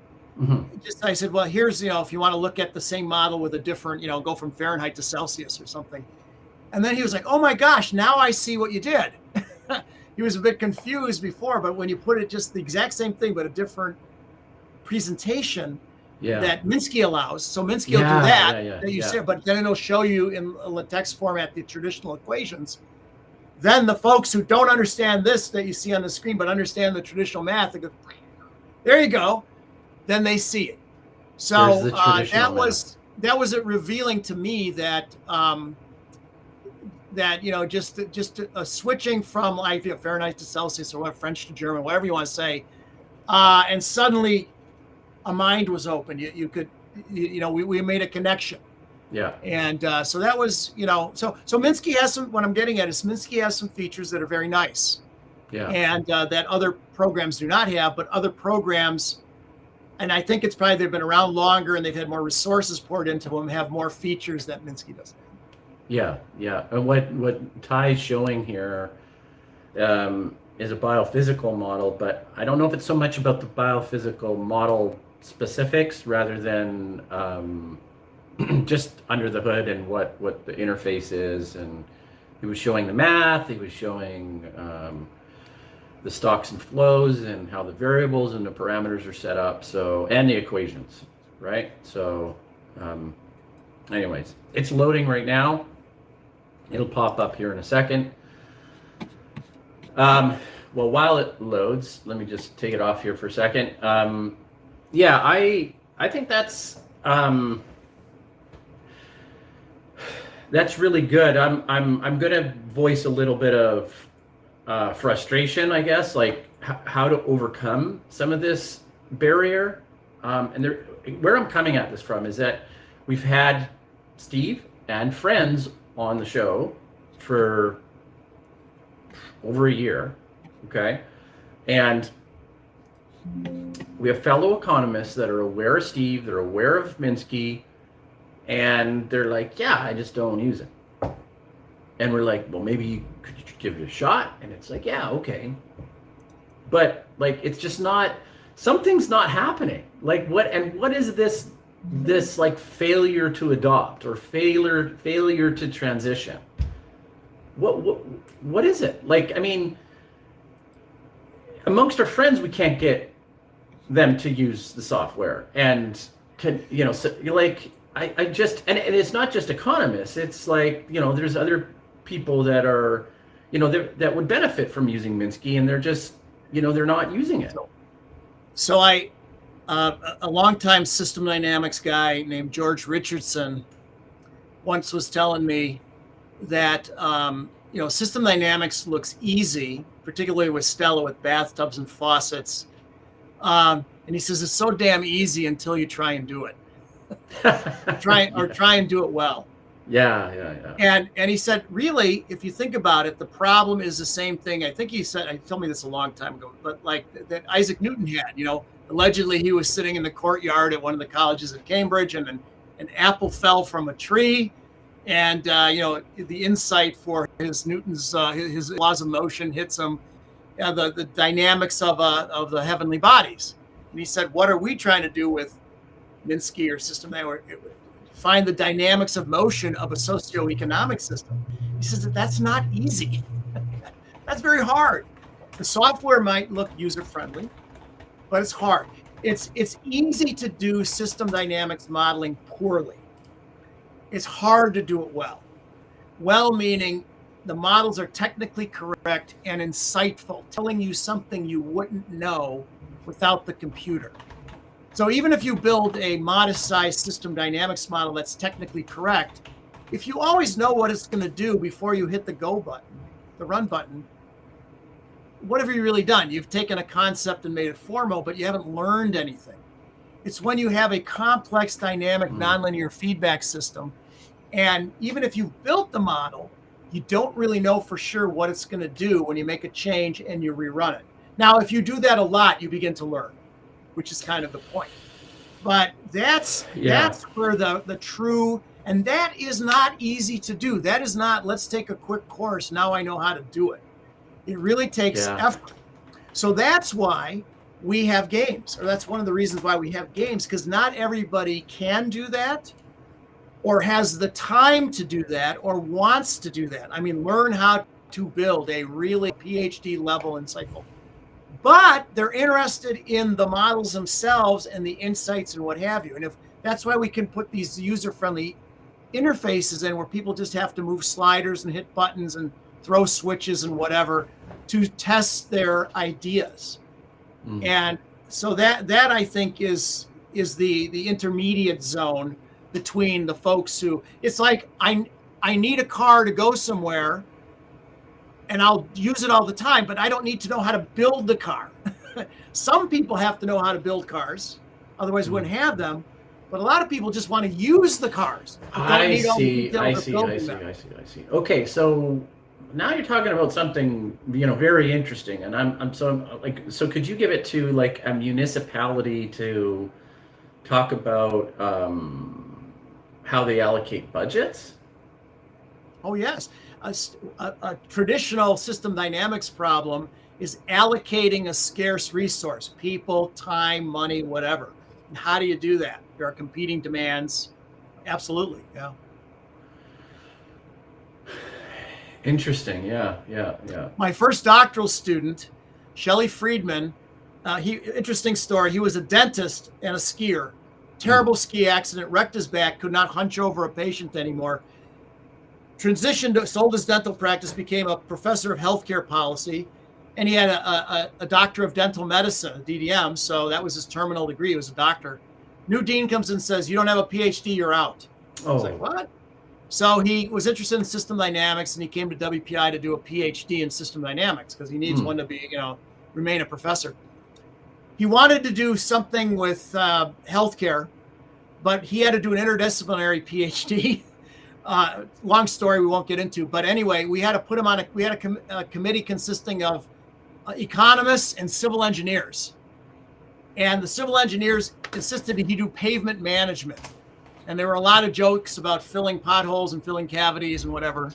I said, well, here's, if you want to look at the same model with a different, go from Fahrenheit to Celsius or something. And then he was like, oh my gosh, now I see what you did. He was a bit confused before, but when you put it just the exact same thing, but a different presentation that Minsky allows. So Minsky will do that you say, but then it'll show you in a LaTeX format the traditional equations. Then the folks who don't understand this that you see on the screen, but understand the traditional math, they go, there you go. Then they see it. So that was revealing to me that just switching from Fahrenheit to Celsius or French to German, whatever you want to say, and suddenly a mind was open. You could, we made a connection. Yeah. And so that was, so Minsky has some. What I'm getting at is Minsky has some features that are very nice. Yeah. And that other programs do not have, but other programs. And I think it's probably they've been around longer and they've had more resources poured into them, have more features that Minsky doesn't have. Yeah. And what Ty's showing here is a biophysical model, but I don't know if it's so much about the biophysical model specifics rather than just under the hood and what the interface is. And he was showing the math, he was showing the stocks and flows and how the variables and the parameters are set up, and the equations, right? So anyways, it's loading right now. It'll pop up here in a second. Well, while it loads, let me just take it off here for a second. I think that's really good. I'm gonna voice a little bit of frustration, I guess, like how to overcome some of this barrier. Where I'm coming at this from is that we've had Steve and friends on the show for over a year, okay? And we have fellow economists that are aware of Steve, they're aware of Minsky, and they're like, yeah, I just don't use it. And we're like, well, maybe could you give it a shot? And it's like, yeah, okay. But like, it's just not, something's not happening. Like what is this like failure to adopt or failure to transition? What is it? Like, I mean, amongst our friends, we can't get them to use the software, and so you're like, I just, and it's not just economists, it's like, there's other people that are, that would benefit from using Minsky, and they're just, they're not using it. So a longtime system dynamics guy named George Richardson once was telling me that, system dynamics looks easy, particularly with Stella, with bathtubs and faucets. And he says, it's so damn easy until you try and do it. try and do it well. Yeah. And he said, really, if you think about it, the problem is the same thing. I think he told me this a long time ago, but like that Isaac Newton had, allegedly he was sitting in the courtyard at one of the colleges at Cambridge, and an apple fell from a tree, And the insight for his Newton's his laws of motion hits him, the dynamics of the heavenly bodies. And he said, "What are we trying to do with Minsky or system that were find the dynamics of motion of a socioeconomic system?" He says that that's not easy. That's very hard. The software might look user-friendly, but it's hard. It's easy to do system dynamics modeling poorly. It's hard to do it well. Well meaning the models are technically correct and insightful, telling you something you wouldn't know without the computer. So even if you build a modest-sized system dynamics model that's technically correct, if you always know what it's going to do before you hit the go button, the run button, what have you really done? You've taken a concept and made it formal, but you haven't learned anything. It's when you have a complex, dynamic, nonlinear feedback system, and even if you've built the model, you don't really know for sure what it's going to do when you make a change and you rerun it. Now, if you do that a lot, you begin to learn, which is kind of the point. But that's where the true, and that is not easy to do. That is not, let's take a quick course, now I know how to do it. It really takes effort. So that's why we have games, or that's one of the reasons why we have games, because not everybody can do that or has the time to do that or wants to do that. I mean, learn how to build a really PhD level insightful. But they're interested in the models themselves and the insights and what have you. And if that's why we can put these user-friendly interfaces in where people just have to move sliders and hit buttons and throw switches and whatever to test their ideas. And so that I think is the intermediate zone between the folks who, it's like I need a car to go somewhere and I'll use it all the time, but I don't need to know how to build the car. Some people have to know how to build cars, otherwise we wouldn't have them. But a lot of people just want to use the cars. I see. Okay, so now you're talking about something, very interesting, and so could you give it to like a municipality to talk about how they allocate budgets? Oh yes, a traditional system dynamics problem is allocating a scarce resource: people, time, money, whatever. And how do you do that? There are competing demands. Absolutely, yeah. Interesting. Yeah. My first doctoral student, Shelley Friedman, interesting story. He was a dentist and a skier. Terrible ski accident, wrecked his back, could not hunch over a patient anymore. Transitioned, sold his dental practice, became a professor of healthcare policy, and he had a doctor of dental medicine, a DDM, so that was his terminal degree. He was a doctor. New dean comes in and says, "You don't have a PhD, you're out." I was like, what? So he was interested in system dynamics, and he came to WPI to do a PhD in system dynamics because he needs one to be, remain a professor. He wanted to do something with healthcare, but he had to do an interdisciplinary PhD. Long story we won't get into, but anyway, we had to put him on a committee consisting of economists and civil engineers. And the civil engineers insisted he do pavement management. And there were a lot of jokes about filling potholes and filling cavities and whatever.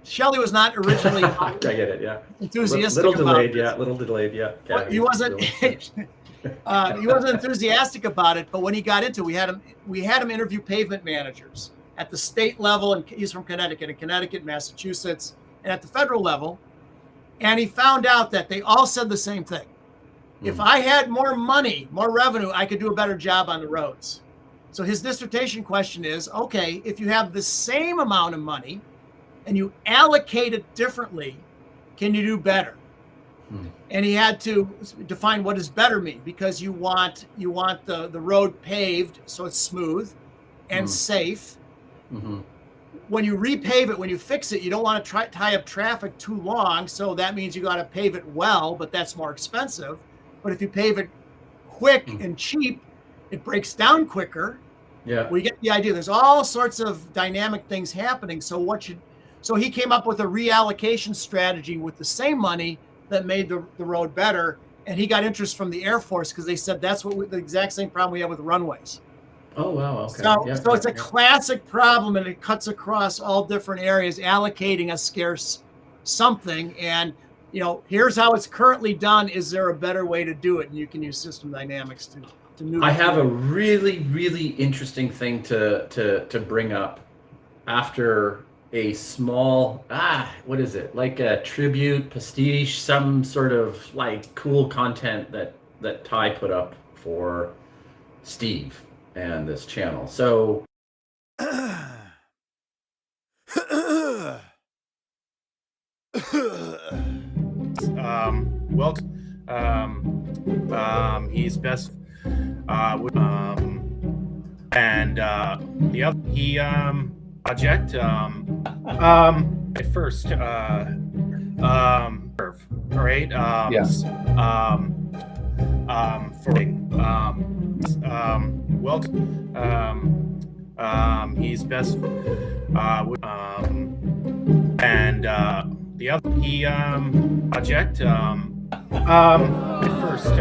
Shelley was not originally I get it, yeah. enthusiastic little delayed, yeah. He wasn't he wasn't enthusiastic about it, but when he got into it, we had him interview pavement managers at the state level, and he's from Connecticut, Massachusetts, and at the federal level. And he found out that they all said the same thing. If I had more money, more revenue, I could do a better job on the roads. So his dissertation question is, okay, if you have the same amount of money and you allocate it differently, can you do better? And he had to define what does better mean, because you want the road paved so it's smooth and safe. When you repave it, when you fix it, you don't want to tie up traffic too long. So that means you got to pave it well, but that's more expensive. But if you pave it quick and cheap, it breaks down quicker. Yeah. Well, you get the idea. There's all sorts of dynamic things happening. So he came up with a reallocation strategy with the same money that made the road better. And he got interest from the Air Force because they said that's the exact same problem we have with runways. Oh, wow. Okay. So, Yeah, so yeah, it's a yeah. classic problem, and it cuts across all different areas, allocating a scarce something. And here's how it's currently done. Is there a better way to do it? And you can use system dynamics to move I it have a through. really, really interesting thing to bring up after a small what is it, like a tribute pastiche, some sort of like cool content that Ty put up for Steve and this channel. So well, he's best and the other project at first all right Yes. he's best and the other project at first all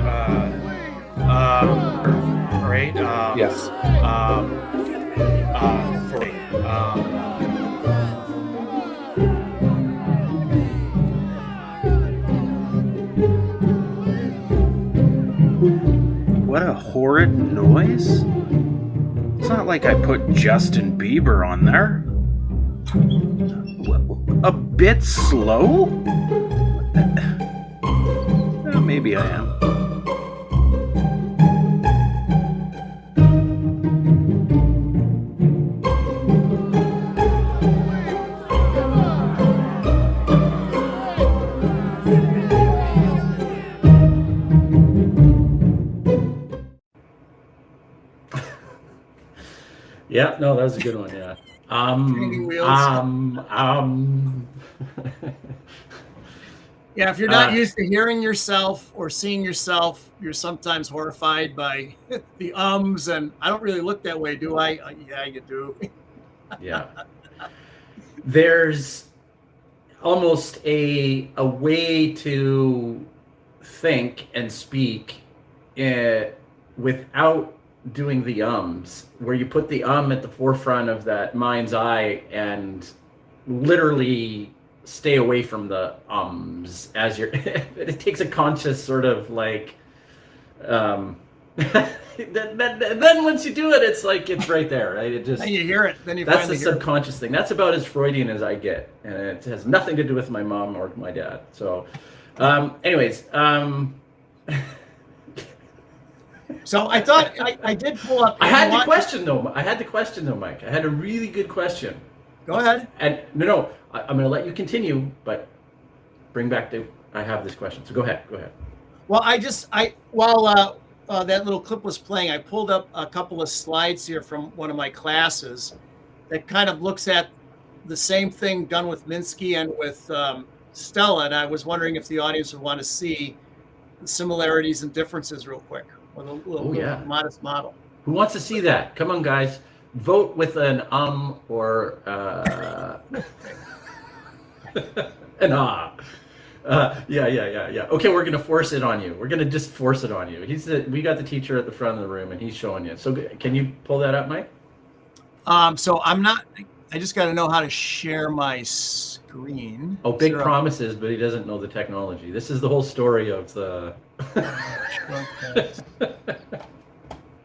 right Yes. What a horrid noise. It's not like I put Justin Bieber on there. A bit slow? Well, maybe I am. yeah, no, that was a good one. Yeah. Training wheels. Yeah, if you're not used to hearing yourself or seeing yourself, you're sometimes horrified by the ums, and I don't really look that way, do I? Yeah, you do. Yeah. There's almost a way to think and speak without doing the ums, where you put the at the forefront of that mind's eye and literally stay away from the ums as you're it takes a conscious sort of like then once you do it, it's like it's right there, right? It just, Then you hear it. Then you that's finally the hear it. subconscious thing. That's about as Freudian as I get, and it has nothing to do with my mom or my dad. So anyways, So I thought I did pull up. I had the question though, Mike. I had a really good question. Go ahead. And no, I'm going to let you continue, but bring back I have this question. So go ahead. Well, while that little clip was playing, I pulled up a couple of slides here from one of my classes that kind of looks at the same thing done with Minsky and with Stella. And I was wondering if the audience would want to see the similarities and differences real quick with a little modest model. Who wants to see that? Come on, guys. Vote with an or an ah. Yeah. Okay, we're gonna force it on you. We're gonna just force it on you. We got the teacher at the front of the room, and he's showing you. So can you pull that up, Mike? So I just got to know how to share my screen. Oh, big promises, but he doesn't know the technology. This is the whole story of the.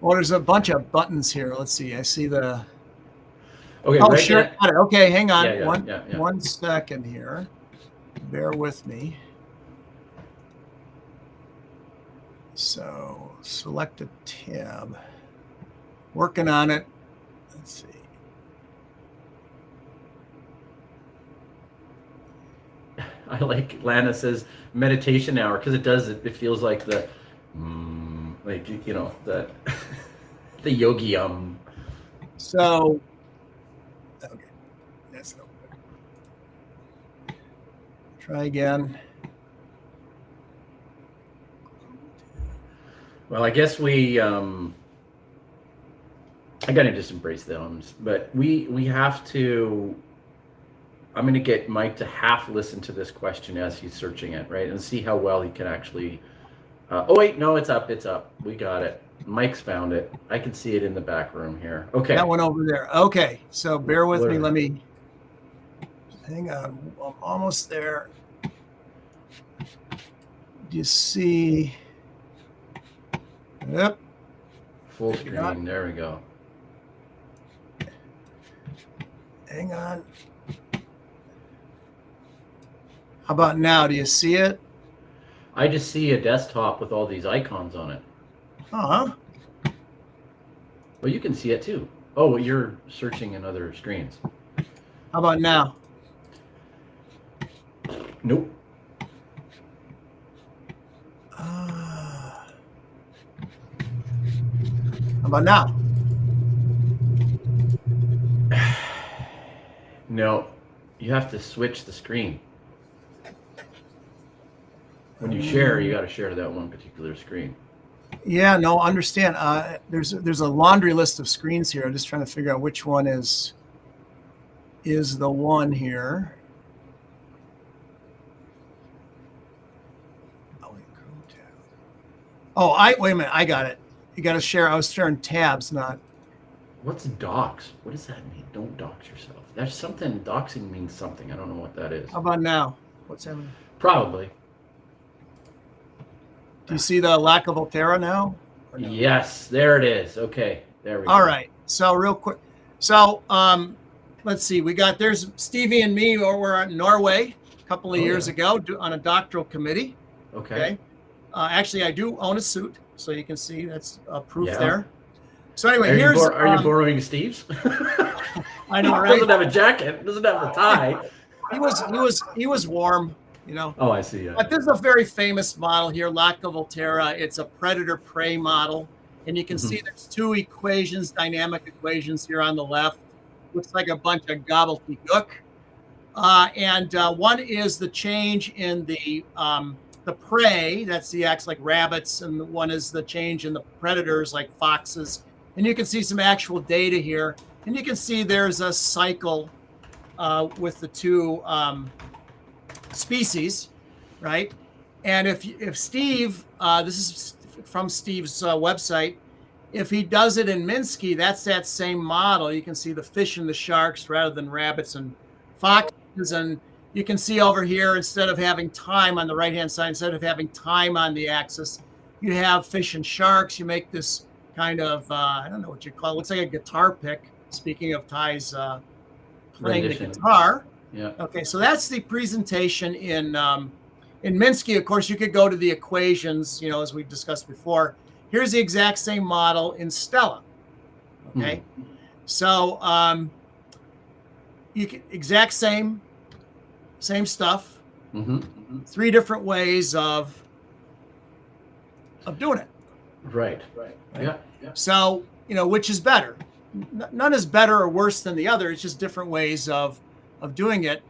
Well, there's a bunch of buttons here. Let's see. I see the. Okay. Oh, sure. Got it. Okay, hang on. Yeah. 1 second here. Bear with me. So select a tab. Working on it. Let's see. I like Lana says meditation hour because it does. It feels like the, like the the yogi So. Okay, that's no good. Try again. Well, I guess we I gotta just embrace the ums, but we have to. I'm gonna get Mike to half listen to this question as he's searching it, right, and see how well he can actually. Oh wait, no, it's up. We got it. Mike's found it. I can see it in the back room here. Okay. That one over there. Okay, so bear with me. Where? Let me hang on. I'm almost there. Do you see? Yep. Full screen. There we go. Hang on. How about now? Do you see it? I just see a desktop with all these icons on it. Uh-huh. Well, you can see it too. Oh, well, you're searching in other screens. How about now? Nope. How about now? No. You have to switch the screen. When you share, you got to share that one particular screen. Yeah, no, understand. There's a laundry list of screens here. I'm just trying to figure out which one is the one here. Oh, wait a minute. I got it. You got to share. I was sharing tabs, not. What's dox? What does that mean? Don't dox yourself. There's something. Doxing means something. I don't know what that is. How about now? What's happening? Probably. Do you see the lack of Volterra now? No? Yes, there it is. Okay, there we go. All right. So real quick. So let's see. There's Stevie and me. We're in Norway a couple of years ago on a doctoral committee. Okay. Actually, I do own a suit, so you can see that's proof there. So anyway, are you borrowing Steve's? I know, right? Doesn't have a jacket. Doesn't have a tie. He was warm, you know. Oh, I see. Yeah. But this is a very famous model here, Laca Volterra. It's a predator-prey model, and you can see there's two equations, dynamic equations here on the left. Looks like a bunch of gobbledygook. And one is the change in the prey, that's the X, like rabbits, and one is the change in the predators like foxes. And you can see some actual data here, and you can see there's a cycle with the two species, right? And if Steve, this is from Steve's website, if he does it in Minsky, that's that same model. You can see the fish and the sharks rather than rabbits and foxes. And you can see over here, instead of having time on the right-hand side, instead of having time on the axis, you have fish and sharks. You make this kind of, I don't know what you call it. Looks like a guitar pick, speaking of Ty's playing the guitar. Yeah. Okay, so that's the presentation in Minsky. Of course, you could go to the equations, you know, as we've discussed before. Here's the exact same model in Stella. Okay, so you can exact same stuff. Three different ways of doing it. Right. Yeah. So, you know, which is better? None is better or worse than the other. It's just different ways of doing it.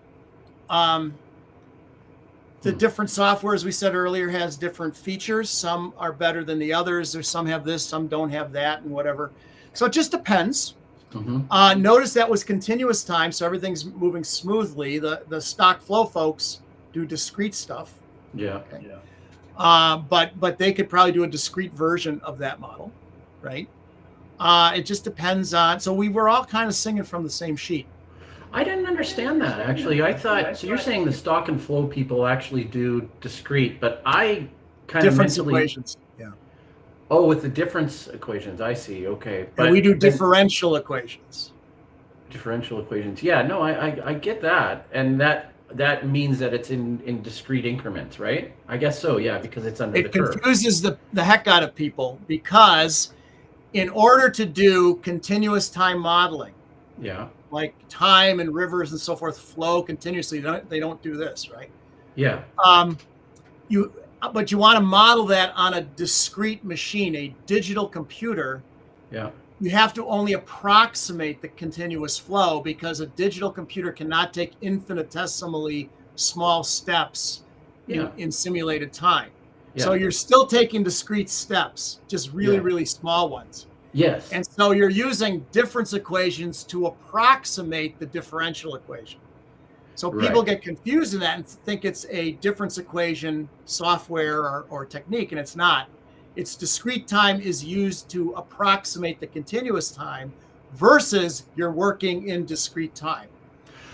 The different software, as we said earlier, has different features. Some are better than the others. There's some have this, some don't have that, and whatever. So it just depends. Notice that was continuous time, so everything's moving smoothly. The stock flow folks do discrete stuff. Yeah. Okay. But they could probably do a discrete version of that model, right? It just depends on. So we were all kind of singing from the same sheet. I didn't understand that, actually. I thought, so you're saying the stock and flow people actually do discrete, but I kind of mentally... equations. Yeah. Oh, with the difference equations. I see. Okay. But and we do differential equations. Differential equations. Yeah, no, I get that. And that means that it's in discrete increments, right? I guess so, yeah, because it's under the curve. It confuses the heck out of people, because in order to do continuous time modeling, like time and rivers and so forth flow continuously, they don't do this, right? Yeah. But you want to model that on a discrete machine, a digital computer. Yeah. You have to only approximate the continuous flow, because a digital computer cannot take infinitesimally small steps in simulated time. Yeah. So you're still taking discrete steps, just really small ones. Yes. And so you're using difference equations to approximate the differential equation. So people get confused in that and think it's a difference equation software or technique, and it's not. Its discrete time is used to approximate the continuous time versus you're working in discrete time.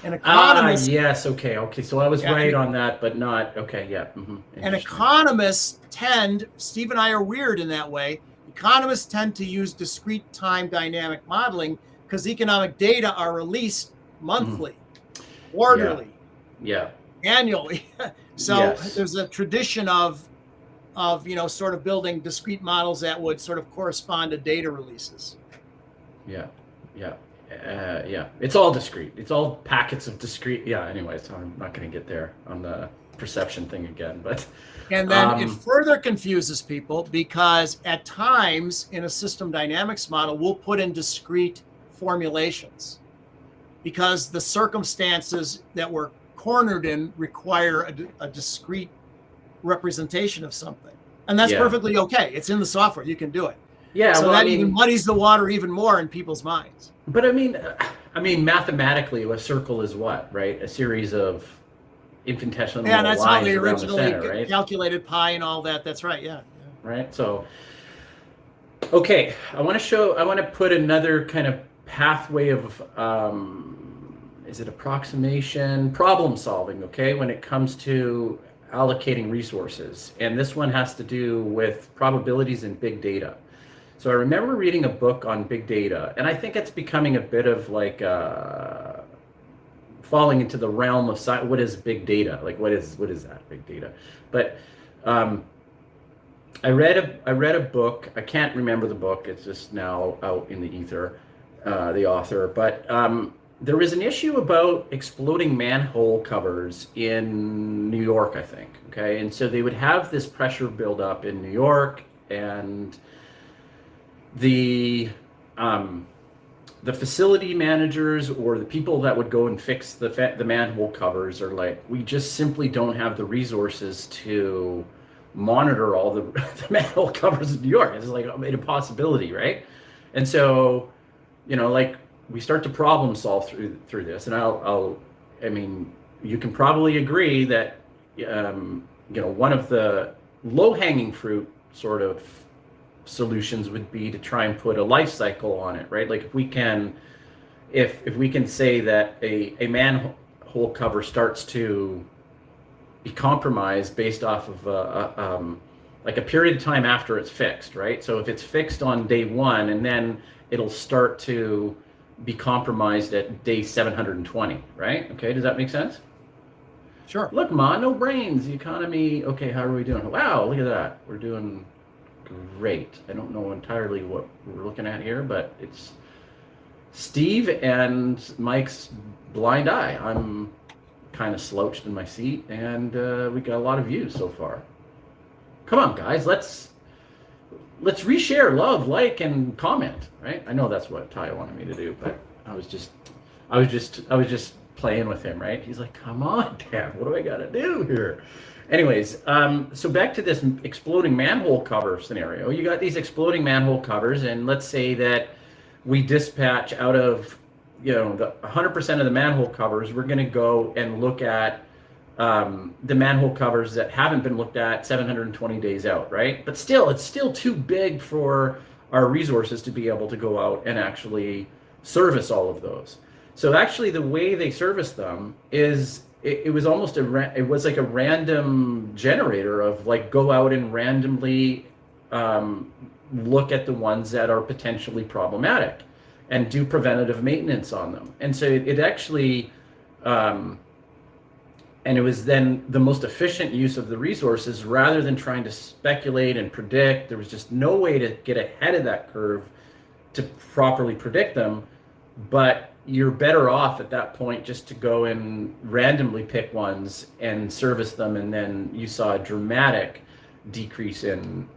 An economist, yes, okay. So I was Yeah, right and- on that, but not okay. Yeah. and Interesting. economists tend, Steve and I are weird in that way. Economists tend to use discrete time dynamic modeling because economic data are released monthly, quarterly, Yeah. annually. So Yes. there's a tradition of sort of building discrete models that would sort of correspond to data releases. Yeah. It's all discrete. It's all packets of discrete. Yeah. Anyway, so I'm not going to get there on the perception thing again, but. And then it further confuses people because at times in a system dynamics model, we'll put in discrete formulations because the circumstances that we're cornered in require a discrete representation of something. And that's perfectly okay. It's in the software. You can do it. Yeah. So well, that even muddies the water even more in people's minds. But I mean, mathematically, a circle is what, right? A series of infinitesimal Yeah, that's how lines they around the originally center, right? calculated pi and all that. That's right. Yeah. Right. So, okay, I want to put another kind of pathway of, is it approximation, problem solving, okay, when it comes to allocating resources. And this one has to do with probabilities in big data. So I remember reading a book on big data, and I think it's becoming a bit of like falling into the realm of what is big data? Like what is that big data? But I read a book. I can't remember the book. It's just now out in the ether, the author. But there was an issue about exploding manhole covers in New York, I think. Okay, and so they would have this pressure build up in New York, and the facility managers or the people that would go and fix the manhole covers are like, we just simply don't have the resources to monitor all the manhole covers in New York. It's like an impossibility, right? And so, like we start to problem solve through this, and I mean, you can probably agree that one of the low-hanging fruit sort of solutions would be to try and put a life cycle on it, right? Like if we can say that a manhole cover starts to be compromised based off of like a period of time after it's fixed, right? So if it's fixed on day 1 and then it'll start to be compromised at day 720, right? Okay, does that make sense? Sure. Look, Ma, no brains, the economy. Okay, how are we doing? Wow, look at that. We're doing great. I don't know entirely what we're looking at here, but it's Steve and Mike's blind eye. I'm kind of slouched in my seat, and we got a lot of views so far. Come on, guys, let's reshare, love, like, and comment. Right? I know that's what Ty wanted me to do, but I was just playing with him. Right? He's like, "Come on, Dan, what do I got to do here?" Anyways, so back to this exploding manhole cover scenario. You got these exploding manhole covers, and let's say that we dispatch out of, the 100% of the manhole covers, we're going to go and look at the manhole covers that haven't been looked at 720 days out, right? But still, it's still too big for our resources to be able to go out and actually service all of those. So actually, the way they service them is it was almost it was like a random generator of like go out and randomly look at the ones that are potentially problematic and do preventative maintenance on them. And so it actually and it was then the most efficient use of the resources rather than trying to speculate and predict. There was just no way to get ahead of that curve to properly predict them, but you're better off at that point just to go and randomly pick ones and service them, and then you saw a dramatic decrease in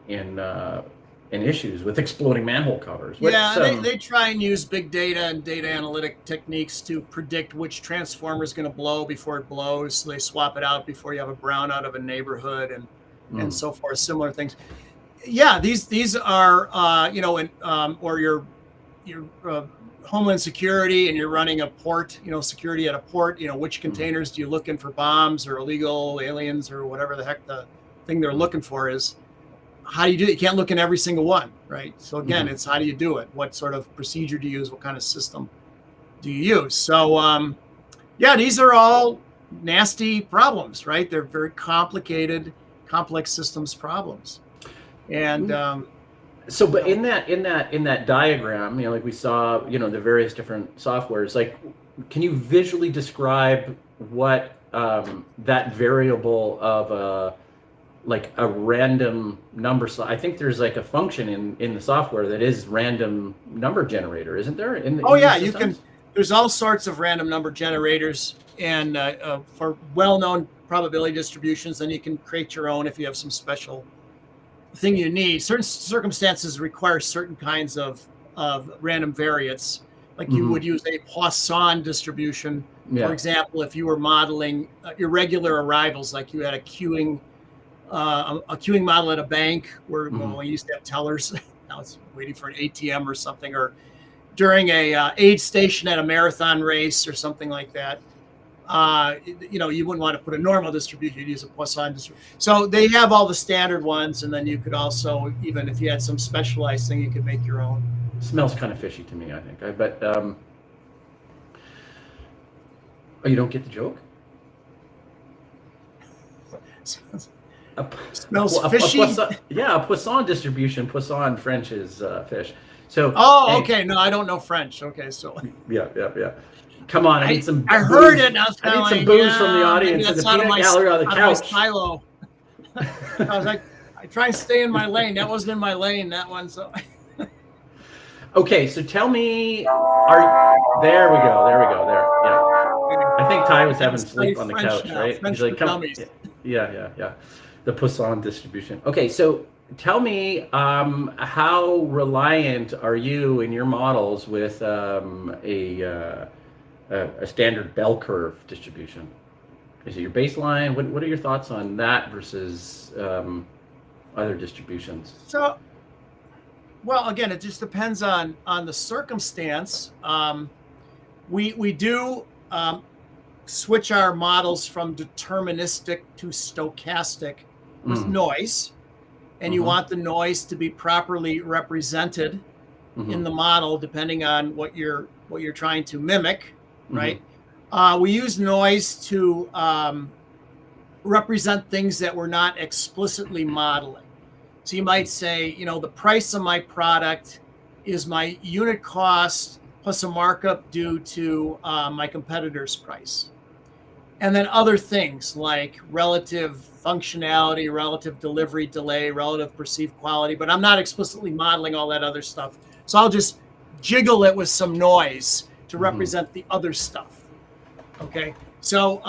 issues with exploding manhole covers. They try and use big data and data analytic techniques to predict which transformer is going to blow before it blows. So they swap it out before you have a brownout of a neighborhood and so forth. Similar things. Yeah, these are or your Homeland Security, and you're running a port, security at a port, which containers do you look in for bombs or illegal aliens or whatever the heck the thing they're looking for is. how do you do it? You can't look in every single one, right? So again, it's how do you do it? What sort of procedure do you use? What kind of system do you use? So yeah, these are all nasty problems, right? They're very complicated, complex systems problems. And so, but in that diagram, like we saw, the various different softwares, like, can you visually describe what that variable of like a random number? I think there's like a function in the software that is random number generator, isn't there? You can. There's all sorts of random number generators, and for well-known probability distributions, then you can create your own if you have some special thing you need. Certain circumstances require certain kinds of random variates, like you would use a Poisson distribution. For example, if you were modeling irregular arrivals, like you had a queuing model at a bank where we used to have tellers. Now it's waiting for an ATM or something, or during a aid station at a marathon race or something like that. You wouldn't want to put a normal distribution, you'd use a Poisson distribution. So they have all the standard ones, and then you could also, even if you had some specialized thing, you could make your own. Smells kind of fishy to me, I think. But oh, you don't get the joke? Smells fishy? A Poisson distribution. Poisson French is fish. So. Oh, okay. No, I don't know French. Okay, so. Yeah. Come on, I need some. I heard it. I need some booze from the audience and the peanut gallery on the couch. Silo. I was like, I try and stay in my lane. That wasn't in my lane, that one. So. Okay, so tell me, there we go. Yeah. I think Ty was having sleep on the couch, right? He's like, come. Yeah. The Poisson distribution. Okay, so tell me, how reliant are you in your models with a standard bell curve distribution? Is it your baseline? What are your thoughts on that versus other distributions? So, well, again, it just depends on the circumstance. We do switch our models from deterministic to stochastic with noise, and you want the noise to be properly represented in the model, depending on what you're trying to mimic. Right. We use noise to represent things that we're not explicitly modeling. So you might say, the price of my product is my unit cost plus a markup due to my competitor's price. And then other things like relative functionality, relative delivery delay, relative perceived quality, but I'm not explicitly modeling all that other stuff. So I'll just jiggle it with some noise to represent the other stuff. Okay, so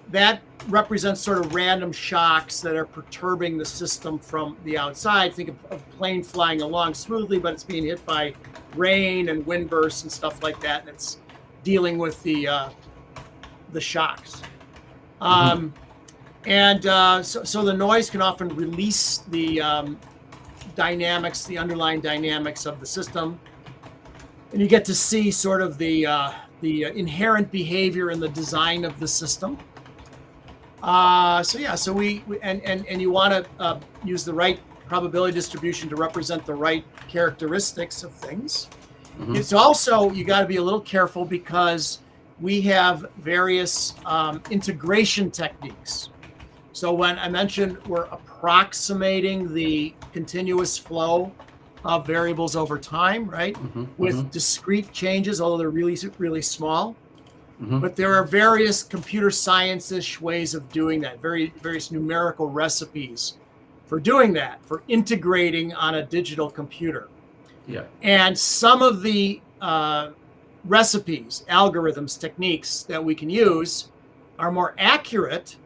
that represents sort of random shocks that are perturbing the system from the outside. Think of a plane flying along smoothly, but it's being hit by rain and wind bursts and stuff like that, and it's dealing with the shocks. So the noise can often release the dynamics, the underlying dynamics of the system, and you get to see sort of the inherent behavior in the design of the system. So we you want to use the right probability distribution to represent the right characteristics of things. It's also, you got to be a little careful because we have various integration techniques. So when I mentioned we're approximating the continuous flow of variables over time, right? With discrete changes, although they're really, really small. But there are various computer science-ish ways of doing that, various numerical recipes for doing that, for integrating on a digital computer. Yeah. And some of the recipes, algorithms, techniques that we can use are more accurate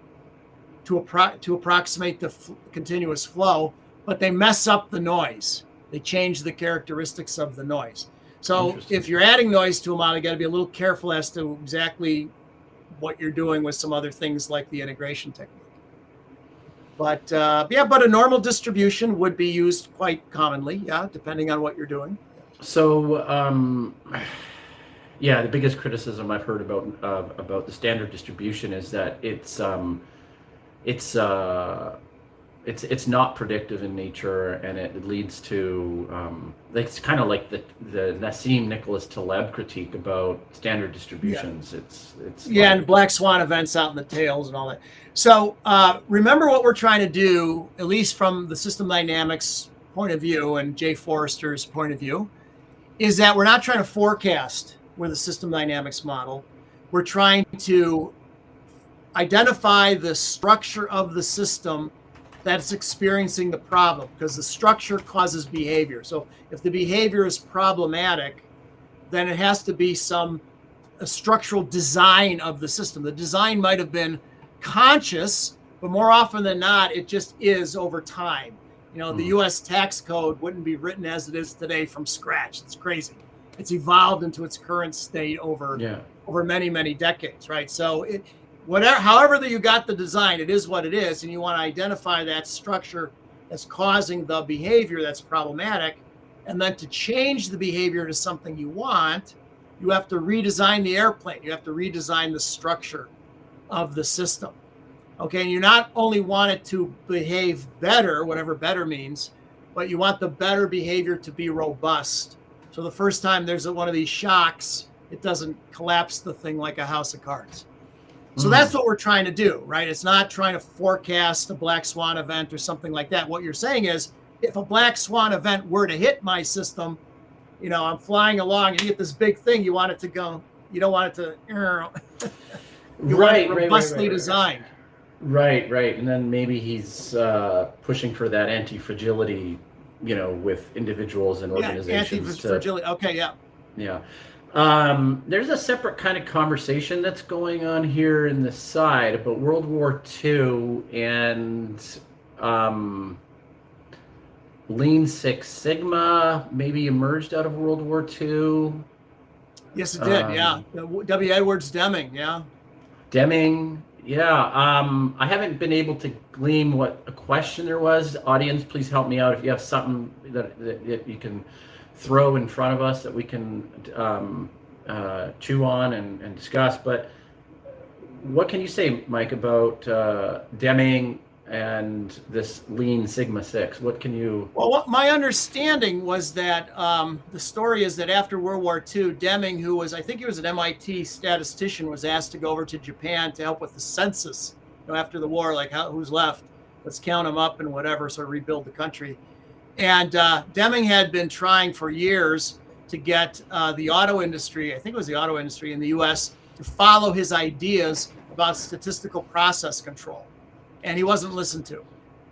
to approximate the continuous flow, but they mess up the noise. They change the characteristics of the noise. So if you're adding noise to a model, you got to be a little careful as to exactly what you're doing with some other things like the integration technique. But but a normal distribution would be used quite commonly, depending on what you're doing. So, the biggest criticism I've heard about the standard distribution is that it's it's not predictive in nature, and it leads to it's kind of like the Nassim Nicholas Taleb critique about standard distributions. It's Yeah, like, and black swan events out in the tails and all that. So remember what we're trying to do, at least from the system dynamics point of view and Jay Forrester's point of view, is that we're not trying to forecast with a system dynamics model. We're trying to identify the structure of the system that's experiencing the problem, because the structure causes behavior. So if the behavior is problematic, then it has to be a structural design of the system. The design might have been conscious, but more often than not, it just is over time. The U.S. tax code wouldn't be written as it is today from scratch. It's crazy. It's evolved into its current state over many, many decades, right? So however that you got the design, it is what it is, and you want to identify that structure that's causing the behavior that's problematic, and then to change the behavior to something you want, you have to redesign the airplane. You have to redesign the structure of the system. Okay, and you not only want it to behave better, whatever better means, but you want the better behavior to be robust. So the first time there's one of these shocks, it doesn't collapse the thing like a house of cards. So that's what we're trying to do, right? It's not trying to forecast a black swan event or something like that. What you're saying is, if a black swan event were to hit my system, I'm flying along and you get this big thing, you want it to go, you don't want it to, you want it robustly designed. Right. And then maybe he's pushing for that anti-fragility, with individuals and organizations. Anti-fragility. Okay, yeah. Yeah. There's a separate kind of conversation that's going on here in the side about World War II and Lean Six Sigma maybe emerged out of World War II. Yes, it did. Yeah. W. Edwards Deming. Yeah. Deming. Yeah. I haven't been able to glean what a question there was. Audience, please help me out if you have something that you can throw in front of us that we can chew on and discuss. But what can you say, Mike, about Deming and this Lean Sigma 6? What can you... Well, my understanding was that the story is that after World War II, Deming, who was, I think he was an MIT statistician, was asked to go over to Japan to help with the census, after the war, like who's left, let's count them up and whatever, so rebuild the country. And Deming had been trying for years to get the auto industry, I think it was the auto industry in the US, to follow his ideas about statistical process control. And he wasn't listened to.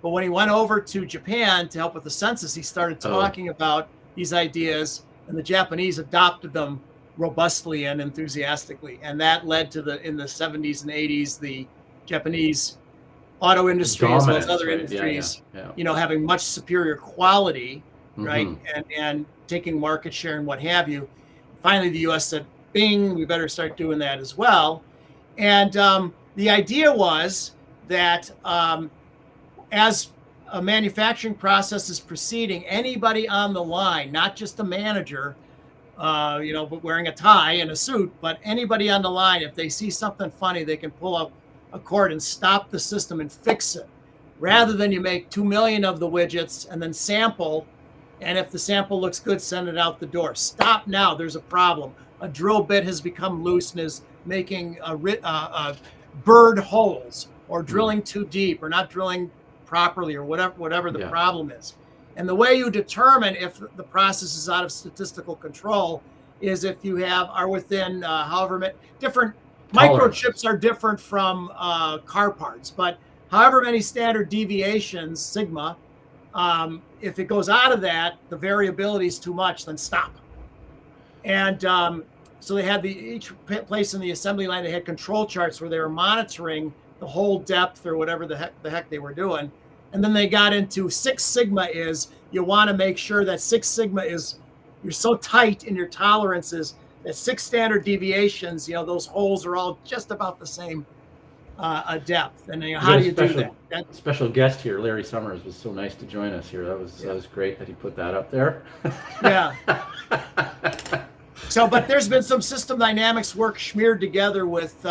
But when he went over to Japan to help with the census, he started talking about these ideas, and the Japanese adopted them robustly and enthusiastically. And that led to in the 70s and 80s, the Japanese auto industry, as well as other industries, having much superior quality, right? And taking market share and what have you. Finally, the US said, bing, we better start doing that as well. And the idea was that as a manufacturing process is proceeding, anybody on the line, not just a manager, but wearing a tie and a suit, but anybody on the line, if they see something funny, they can pull up a cord and stop the system and fix it, rather than you make 2 million of the widgets and then sample, and if the sample looks good, send it out the door. Stop now, there's a problem. A drill bit has become loose and is making bird holes, or drilling too deep, or not drilling properly, or whatever the problem is. And the way you determine if the process is out of statistical control is if you are within however many different microchips are different from car parts, but however many standard deviations, sigma, if it goes out of that, the variability is too much, then stop. And so they had each place in the assembly line, they had control charts where they were monitoring the whole depth or whatever the heck they were doing. And then they got into 6 Sigma is, you want to make sure that 6 Sigma is, you're so tight in your tolerances that 6 standard deviations, those holes are all just about the same depth. And how do you do that? Special guest here, Larry Summers, was so nice to join us here. That was great that he put that up there. Yeah. So, but there's been some system dynamics work smeared together with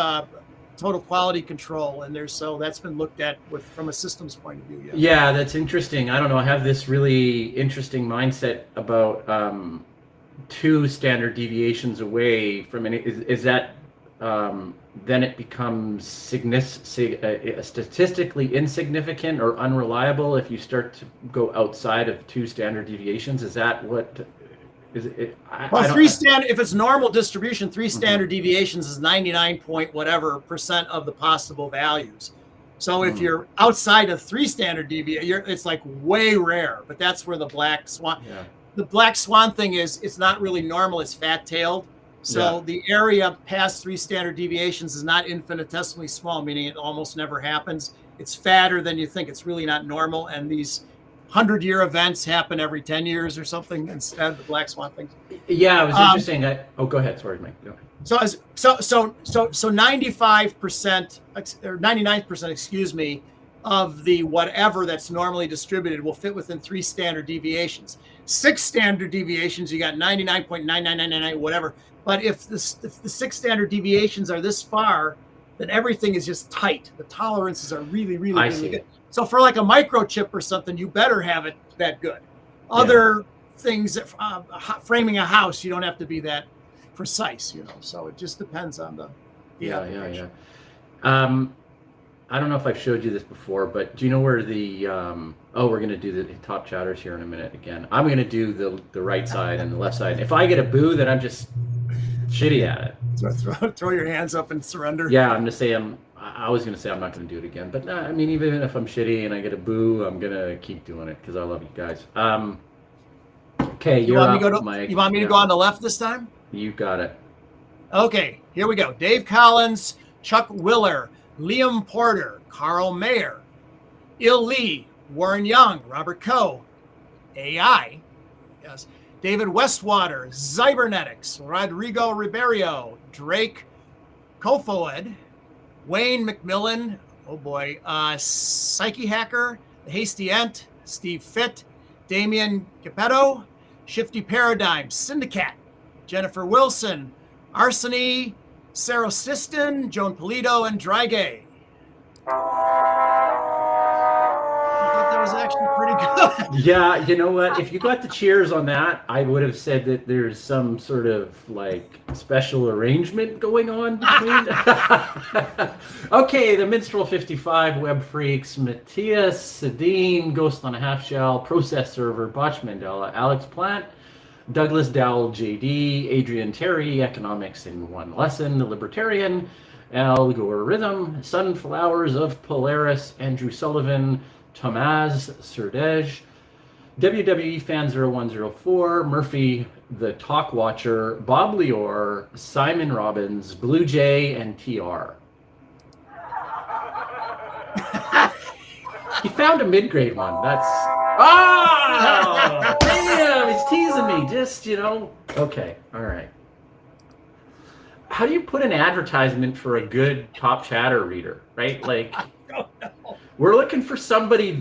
total quality control, and so that's been looked at from a systems point of view. Yeah, that's interesting. I don't know. I have this really interesting mindset about 2 standard deviations away from any. Is that then it becomes statistically insignificant or unreliable if you start to go outside of 2 standard deviations? Is that what? Is it? If it's normal distribution, 3 standard deviations is 99 point whatever % of the possible values. So if you're outside of 3 standard deviations, it's like way rare. But that's where the black swan. Yeah. The black swan thing is, it's not really normal. It's fat-tailed. So the area past 3 standard deviations is not infinitesimally small, meaning it almost never happens. It's fatter than you think. It's really not normal. And these 100-year events happen every 10 years or something instead of the black swan thing. Yeah, it was interesting. Go ahead. Sorry, Mike. Go ahead. So 95% or 99%, excuse me, of the whatever that's normally distributed will fit within 3 standard deviations. 6 standard deviations, you got 99.99999 whatever. But if the 6 standard deviations are this far, then everything is just tight. The tolerances are really, really, really good. So for like a microchip or something, you better have it that good. Other things, framing a house, you don't have to be that precise, So it just depends on the application. I don't know if I've showed you this before, but do you know where the we're going to do the top chatters here in a minute again. I'm going to do the right side and the left side. If I get a boo, then I'm just shitty at it. Throw your hands up and surrender. Yeah, I was going to say I'm not going to do it again, but I mean, even if I'm shitty and I get a boo, I'm going to keep doing it because I love you guys. Okay, you want me to go on the left this time? You got it. Okay, here we go. Dave Collins, Chuck Willer, Liam Porter, Carl Mayer, Il Lee, Warren Young, Robert Coe, AI, yes, David Westwater, Cybernetics, Rodrigo Ribeiro, Drake Kofoed, Wayne McMillan, oh boy, Psyche Hacker, The Hasty Ent, Steve Fitt, Damian Capetto, Shifty Paradigm, Syndicate, Jennifer Wilson, Arseny, Sarah Siston, Joan Polito, and Drygay. I thought that was actually pretty good. Yeah, you know what? If you got the cheers on that, I would have said that there's some sort of like special arrangement going on between. Okay, the Minstrel 55, Web Freaks, Matthias, Sedin, Ghost on a Half Shell, Process Server, Botch Mandela, Alex Plant, Douglas Dowell, JD, Adrian Terry, Economics in One Lesson, The Libertarian, Algorithm, Sunflowers of Polaris, Andrew Sullivan, Tomaz Surdej, WWE Fan 0104, Murphy, The Talk Watcher, Bob Lior, Simon Robbins, Blue Jay, and TR. He found a mid-grade one. That's... Oh! Damn, he's teasing me. Just, Okay, all right. How do you put an advertisement for a good top chatter reader, right? Like, we're looking for somebody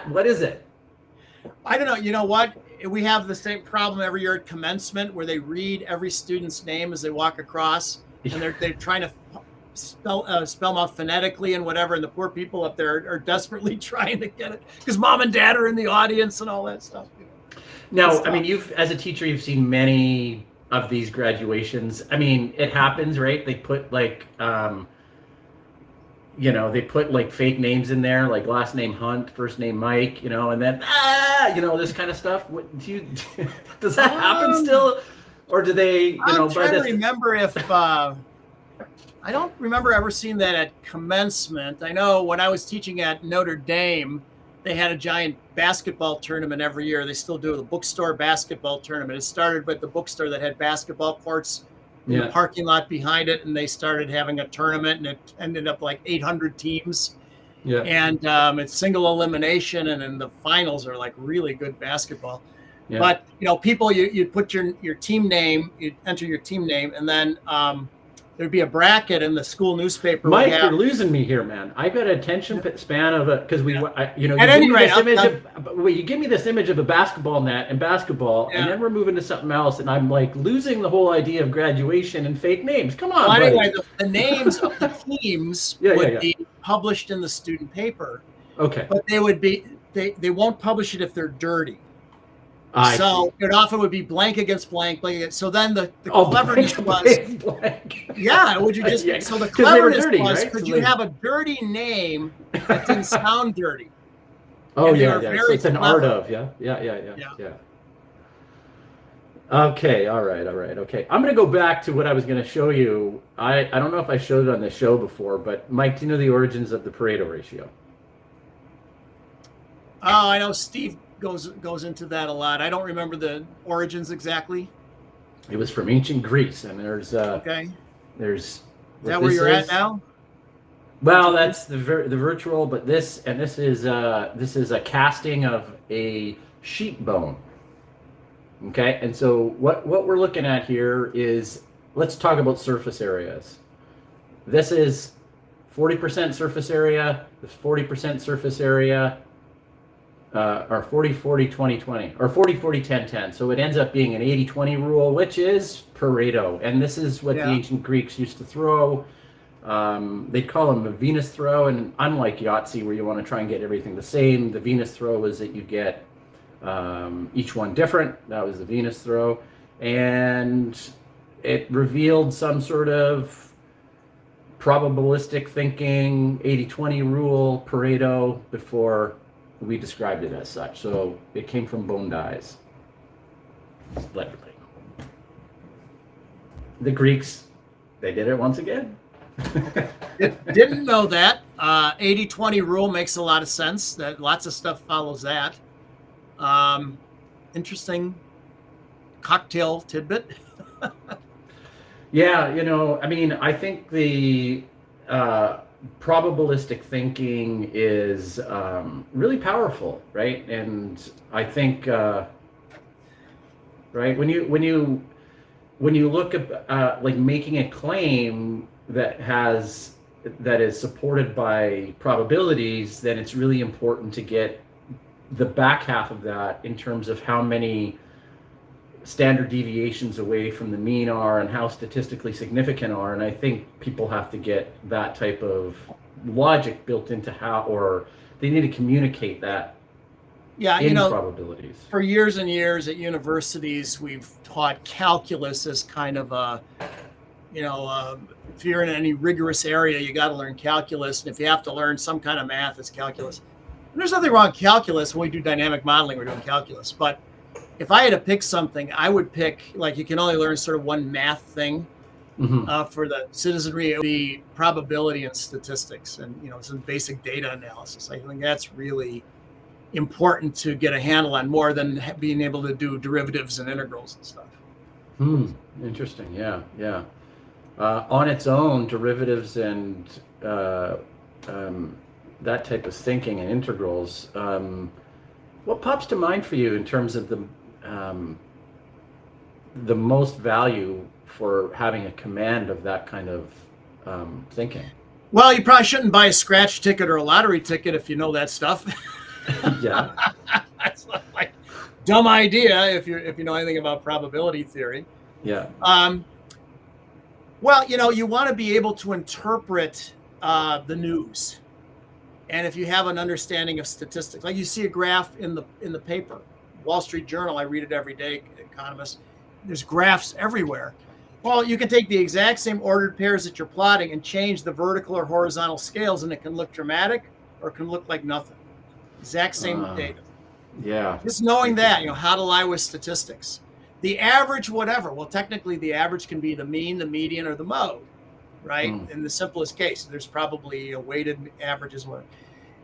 what is it? I don't know. You know what? We have the same problem every year at commencement where they read every student's name as they walk across, and they're trying to spell them out phonetically and whatever, and the poor people up there are desperately trying to get it because mom and dad are in the audience and all that stuff. Now, I mean, as a teacher, you've seen many of these graduations. I mean, it happens, right? They put like, fake names in there, like last name Hunt, first name Mike, and then, this kind of stuff. Does that happen still? Or do they, I'm trying to remember if, I don't remember ever seeing that at commencement. I know when I was teaching at Notre Dame, they had a giant basketball tournament every year. They still do the bookstore basketball tournament. It started with the bookstore that had basketball courts in the parking lot behind it, and they started having a tournament, and it ended up like 800 teams. Yeah. And it's single elimination, and then the finals are like really good basketball. Yeah. But people, you put your team name, you enter your team name, and then there'd be a bracket in the school newspaper. Mike, you're losing me here, man. I've got an attention span of because you give me this image of a basketball net and basketball, and then we're moving to something else, and I'm like losing the whole idea of graduation and fake names. Come on, well, buddy. anyway, the names of the teams would be published in the student paper. Okay. But they would be they won't publish it if they're dirty. So it often would be blank against blank, blank against. So then the cleverness was, would you just? So the cleverness was, could you have a dirty name that didn't sound dirty? Oh yeah. So it's an art of yeah. Okay, all right. Okay, I'm going to go back to what I was going to show you. I don't know if I showed it on the show before, but Mike, do you know the origins of the Pareto ratio? Oh, I know Steve goes into that a lot. I don't remember the origins exactly. It was from ancient Greece, and there's there's. Is that where you're at now? Well, that's the virtual, but this is a casting of a sheep bone. Okay, and so what we're looking at here is, let's talk about surface areas. This is 40% surface area. This 40% surface area. Or 40-40-20-20, or 40-40-10-10. So it ends up being an 80-20 rule, which is Pareto. And this is what the ancient Greeks used to throw. They'd call them a Venus throw. And unlike Yahtzee, where you want to try and get everything the same, the Venus throw is that you get each one different. That was the Venus throw. And it revealed some sort of probabilistic thinking, 80-20 rule, Pareto, before we described it as such. So it came from bone dies. Literally. The Greeks, they did it once again. Didn't know that. 80-20 rule makes a lot of sense. That lots of stuff follows that. Interesting cocktail tidbit. Yeah, I mean, I think the probabilistic thinking is really powerful, right? And I think right when you look at like making a claim that is supported by probabilities, then it's really important to get the back half of that in terms of how many standard deviations away from the mean are and how statistically significant are. And I think people have to get that type of logic built into or they need to communicate that in probabilities. For years and years at universities, we've taught calculus as kind of a, if you're in any rigorous area, you got to learn calculus. And if you have to learn some kind of math, it's calculus. And there's nothing wrong with calculus. When we do dynamic modeling, we're doing calculus. But if I had to pick something, I would pick, like, you can only learn sort of one math thing for the citizenry. It would be probability and statistics and, some basic data analysis. I think that's really important to get a handle on, more than being able to do derivatives and integrals and stuff. Interesting. Yeah. On its own, derivatives and that type of thinking and integrals, what pops to mind for you in terms of the most value for having a command of that kind of thinking? Well, you probably shouldn't buy a scratch ticket or a lottery ticket if you know that stuff. Yeah. That's like dumb idea if you know anything about probability theory. Yeah. Well, you want to be able to interpret the news. And if you have an understanding of statistics, like you see a graph in the paper, Wall Street Journal, I read it every day, Economist, there's graphs everywhere. Well, you can take the exact same ordered pairs that you're plotting and change the vertical or horizontal scales, and it can look dramatic or it can look like nothing. Exact same data. Yeah. Just knowing that, how to lie with statistics. The average, whatever. Well, technically the average can be the mean, the median, or the mode, right? In the simplest case, there's probably a weighted average as well.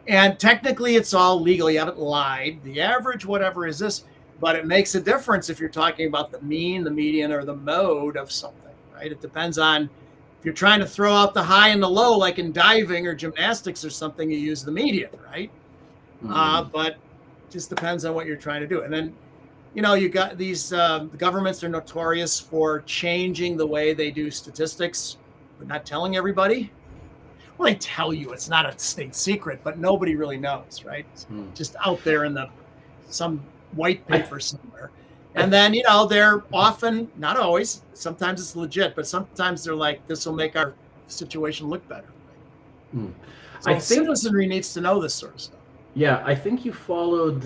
And technically it's all legal. You haven't lied. The average, whatever, is this, but it makes a difference if you're talking about the mean, the median, or the mode of something, right? It depends on, if you're trying to throw out the high and the low, like in diving or gymnastics or something, you use the median, right? But it just depends on what you're trying to do. And then, you got these, the governments are notorious for changing the way they do statistics. but not telling everybody. Well, they tell you it's not a state secret, but nobody really knows, right? It's just out there in some white paper somewhere. And then, they're often, not always, sometimes it's legit, but sometimes they're like, this will make our situation look better. So I think citizenry needs to know this sort of stuff. Yeah, I think you followed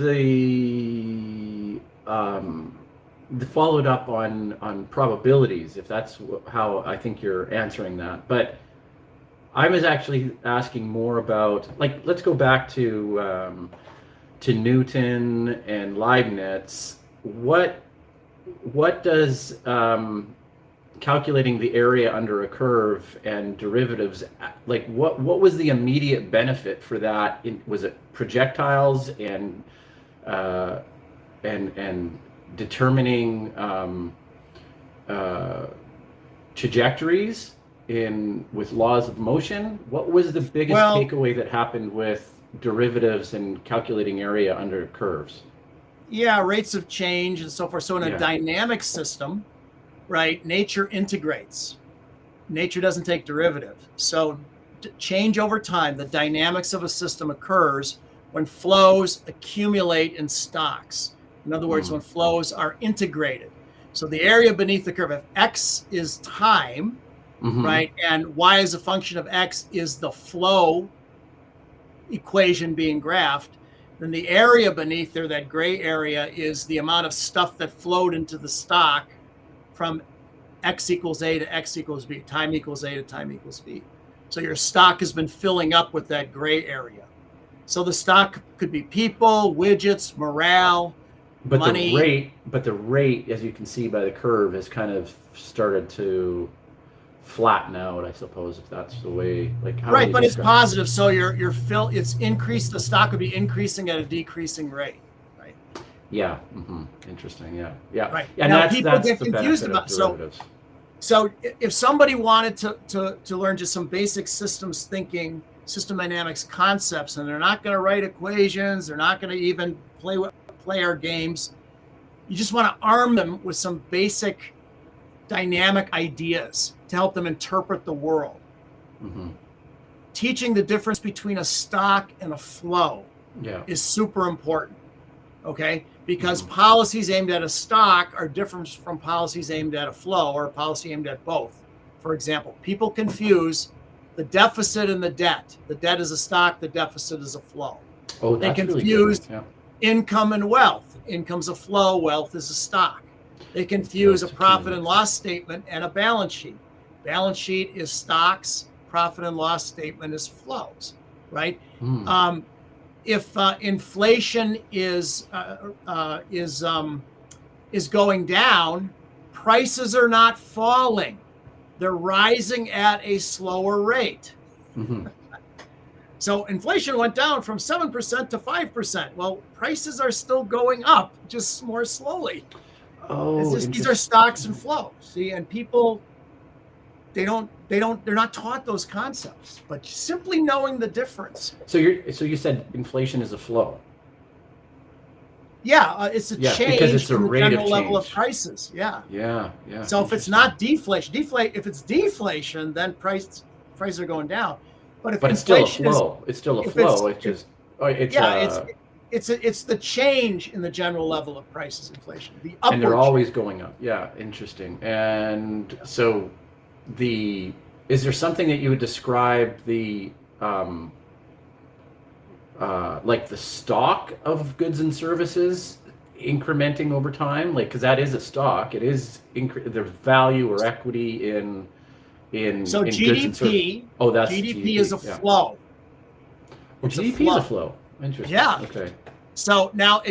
followed up on probabilities, if that's how I think you're answering that. But I was actually asking more about, like, let's go back to Newton and Leibniz. What does calculating the area under a curve and derivatives, like what was the immediate benefit for that? Was it projectiles and determining trajectories with laws of motion? What was the biggest takeaway that happened with derivatives and calculating area under curves? Yeah, rates of change and so forth. So in a dynamic system, right, nature integrates. Nature doesn't take derivatives. So change over time, the dynamics of a system occurs when flows accumulate in stocks. In other words, when flows are integrated. So the area beneath the curve, if x is time, right, and y as a function of x is the flow equation being graphed, then the area beneath there, that gray area, is the amount of stuff that flowed into the stock from x equals a to x equals b, time equals a to time equals b. So your stock has been filling up with that gray area. So the stock could be people, widgets, morale, money. The rate, as you can see by the curve, has kind of started to flatten out, I suppose, if that's the way, like, how right, but it's positive. So your fill, it's increased. The stock would be increasing at a decreasing rate, right? Yeah. Interesting. Yeah. Right. And now that's people get the confused benefit about of derivatives. So if somebody wanted to learn just some basic systems thinking, system dynamics concepts, and they're not going to write equations, they're not going to even play our games, you just want to arm them with some basic dynamic ideas to help them interpret the world. Teaching the difference between a stock and a flow is super important, okay? Because policies aimed at a stock are different from policies aimed at a flow, or a policy aimed at both. For example, people confuse the deficit and the debt. The debt is a stock, the deficit is a flow. Oh, they that's confuse really good. income and wealth. Income's a flow, wealth is a stock. They confuse a profit and loss statement and a balance sheet. Balance sheet is stocks, profit and loss statement is flows, right? If inflation is going down, prices are not falling; they're rising at a slower rate. So inflation went down from 7% to 5%. Well, prices are still going up, just more slowly. Oh, these are stocks and flows. See, and people, they're not taught those concepts, but simply knowing the difference. So you said inflation is a flow. Yeah, it's a change because it's a in the rate general of level of change. prices. Yeah. So if it's not deflation, if it's deflation, then prices are going down. But if it's still a inflation flow, it's still a flow. It's the change in the general level of prices, inflation. The upward and they're always change. going up. Yeah, interesting. And so is there something that you would describe the like the stock of goods and services incrementing over time? Like, because that is a stock. It is there's value or equity in So in goods and services. GDP. Oh, that's GDP is a flow. Well, GDP is a flow. Interesting. Yeah. Okay. So now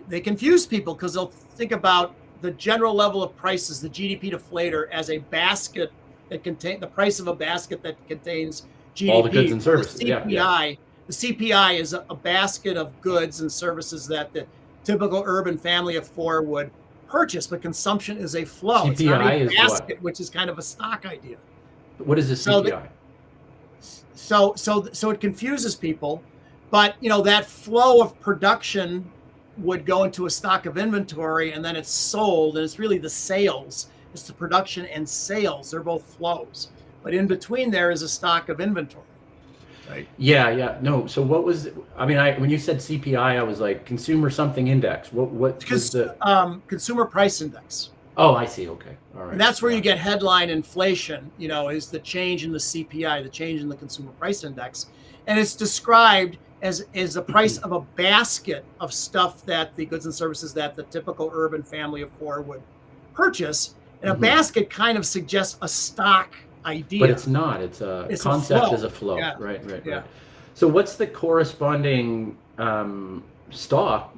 they confuse people because they'll think about the general level of prices, the GDP deflator, as a basket that contains the price of a basket that contains GDP. All the goods and services. The CPI. The CPI is a basket of goods and services that the typical urban family of four would purchase, but consumption is a flow. It's not a basket, which is kind of a stock idea. What is the CPI? So it confuses people, but that flow of production would go into a stock of inventory, and then it's sold, and it's really the sales. It's the production and sales. They're both flows. but in between there is a stock of inventory, right? Yeah. No. So what was? I mean, when you said CPI, I was like consumer something index. What was the? Consumer price index. Oh, I see. Okay. All right. And that's where yeah. you get headline inflation, is the change in the CPI, the change in the consumer price index. And it's described as the price of a basket of stuff that the goods and services that the typical urban family of four would purchase. And a basket kind of suggests a stock idea. But it's not. It's a concept as a flow. Yeah. Right. So what's the corresponding stock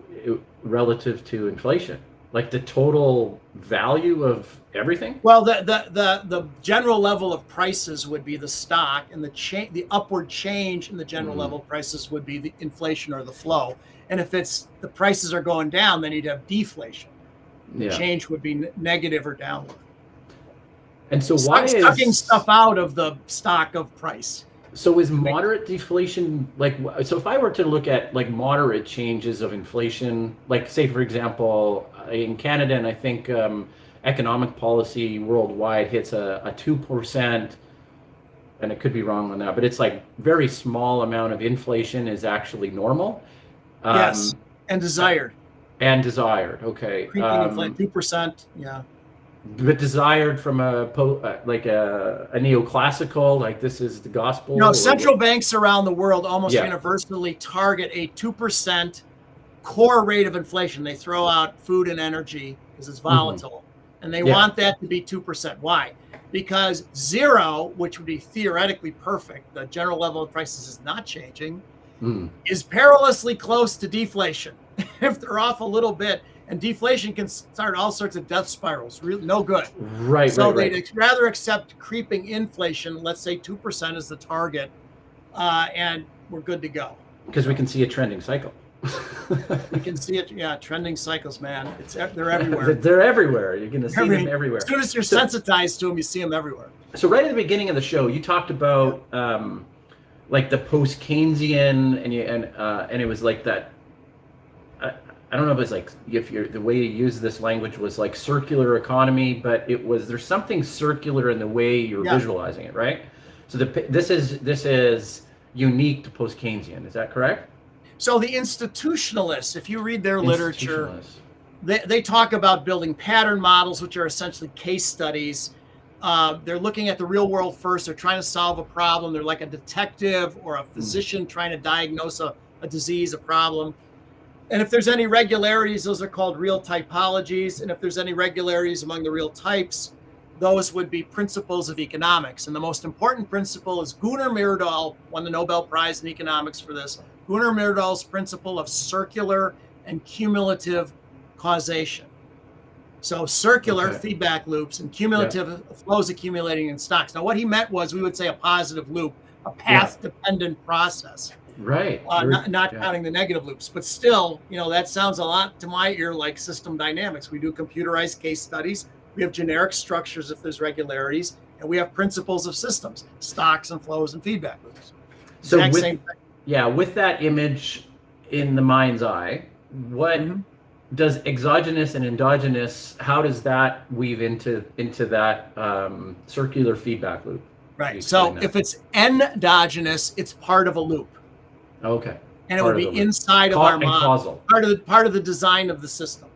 relative to inflation? Like the total value of everything? Well, the general level of prices would be the stock, and the upward change in the general level of prices would be the inflation or the flow. And if the prices are going down, then you'd have deflation. The change would be negative or downward. And so sucking stuff out of the stock of price? So is moderate deflation so if I were to look at like moderate changes of inflation, like say for example in Canada, and I think economic policy worldwide hits a 2%, and it could be wrong on that, but it's like very small amount of inflation is actually normal. Yes, and desired. Okay. Creeping inflation, 2%. Yeah. But desired from a neoclassical, like this is the gospel. No, central banks around the world almost universally target a 2% core rate of inflation. They throw out food and energy because it's volatile, and they want that to be 2%. Why? Because 0, which would be theoretically perfect, the general level of prices is not changing, is perilously close to deflation. If they're off a little bit. And deflation can start all sorts of death spirals. Really, no good. Right. So they'd rather accept creeping inflation. Let's say 2% is the target, and we're good to go. Because we can see a trending cycle. We can see it. Yeah, trending cycles, man. They're everywhere. They're everywhere. You're going to see them everywhere. As soon as you're sensitized to them, you see them everywhere. So right at the beginning of the show, you talked about like the post-Keynesian, and it was like that. I don't know if it's like the way you use this language was like circular economy, but there's something circular in the way you're visualizing it, right? So this is unique to post-Keynesian. Is that correct? So the institutionalists, if you read their literature, they talk about building pattern models, which are essentially case studies. They're looking at the real world first. They're trying to solve a problem. They're like a detective or a physician trying to diagnose a disease, a problem. And if there's any regularities, those are called real typologies. And if there's any regularities among the real types, those would be principles of economics. And the most important principle is Gunnar Myrdal won the Nobel Prize in economics for this. Gunnar Myrdal's principle of circular and cumulative causation. So circular feedback loops and cumulative flows accumulating in stocks. Now, what he meant was we would say a positive loop, a path-dependent process. Right. Not counting the negative loops, but still, that sounds a lot to my ear like system dynamics. We do computerized case studies. We have generic structures if there's regularities, and we have principles of systems, stocks and flows and feedback loops. So with that image in the mind's eye, what does exogenous and endogenous, how does that weave into that circular feedback loop? Right. So if it's endogenous, it's part of a loop. Okay. And it would be inside of our model, part of the design of the system.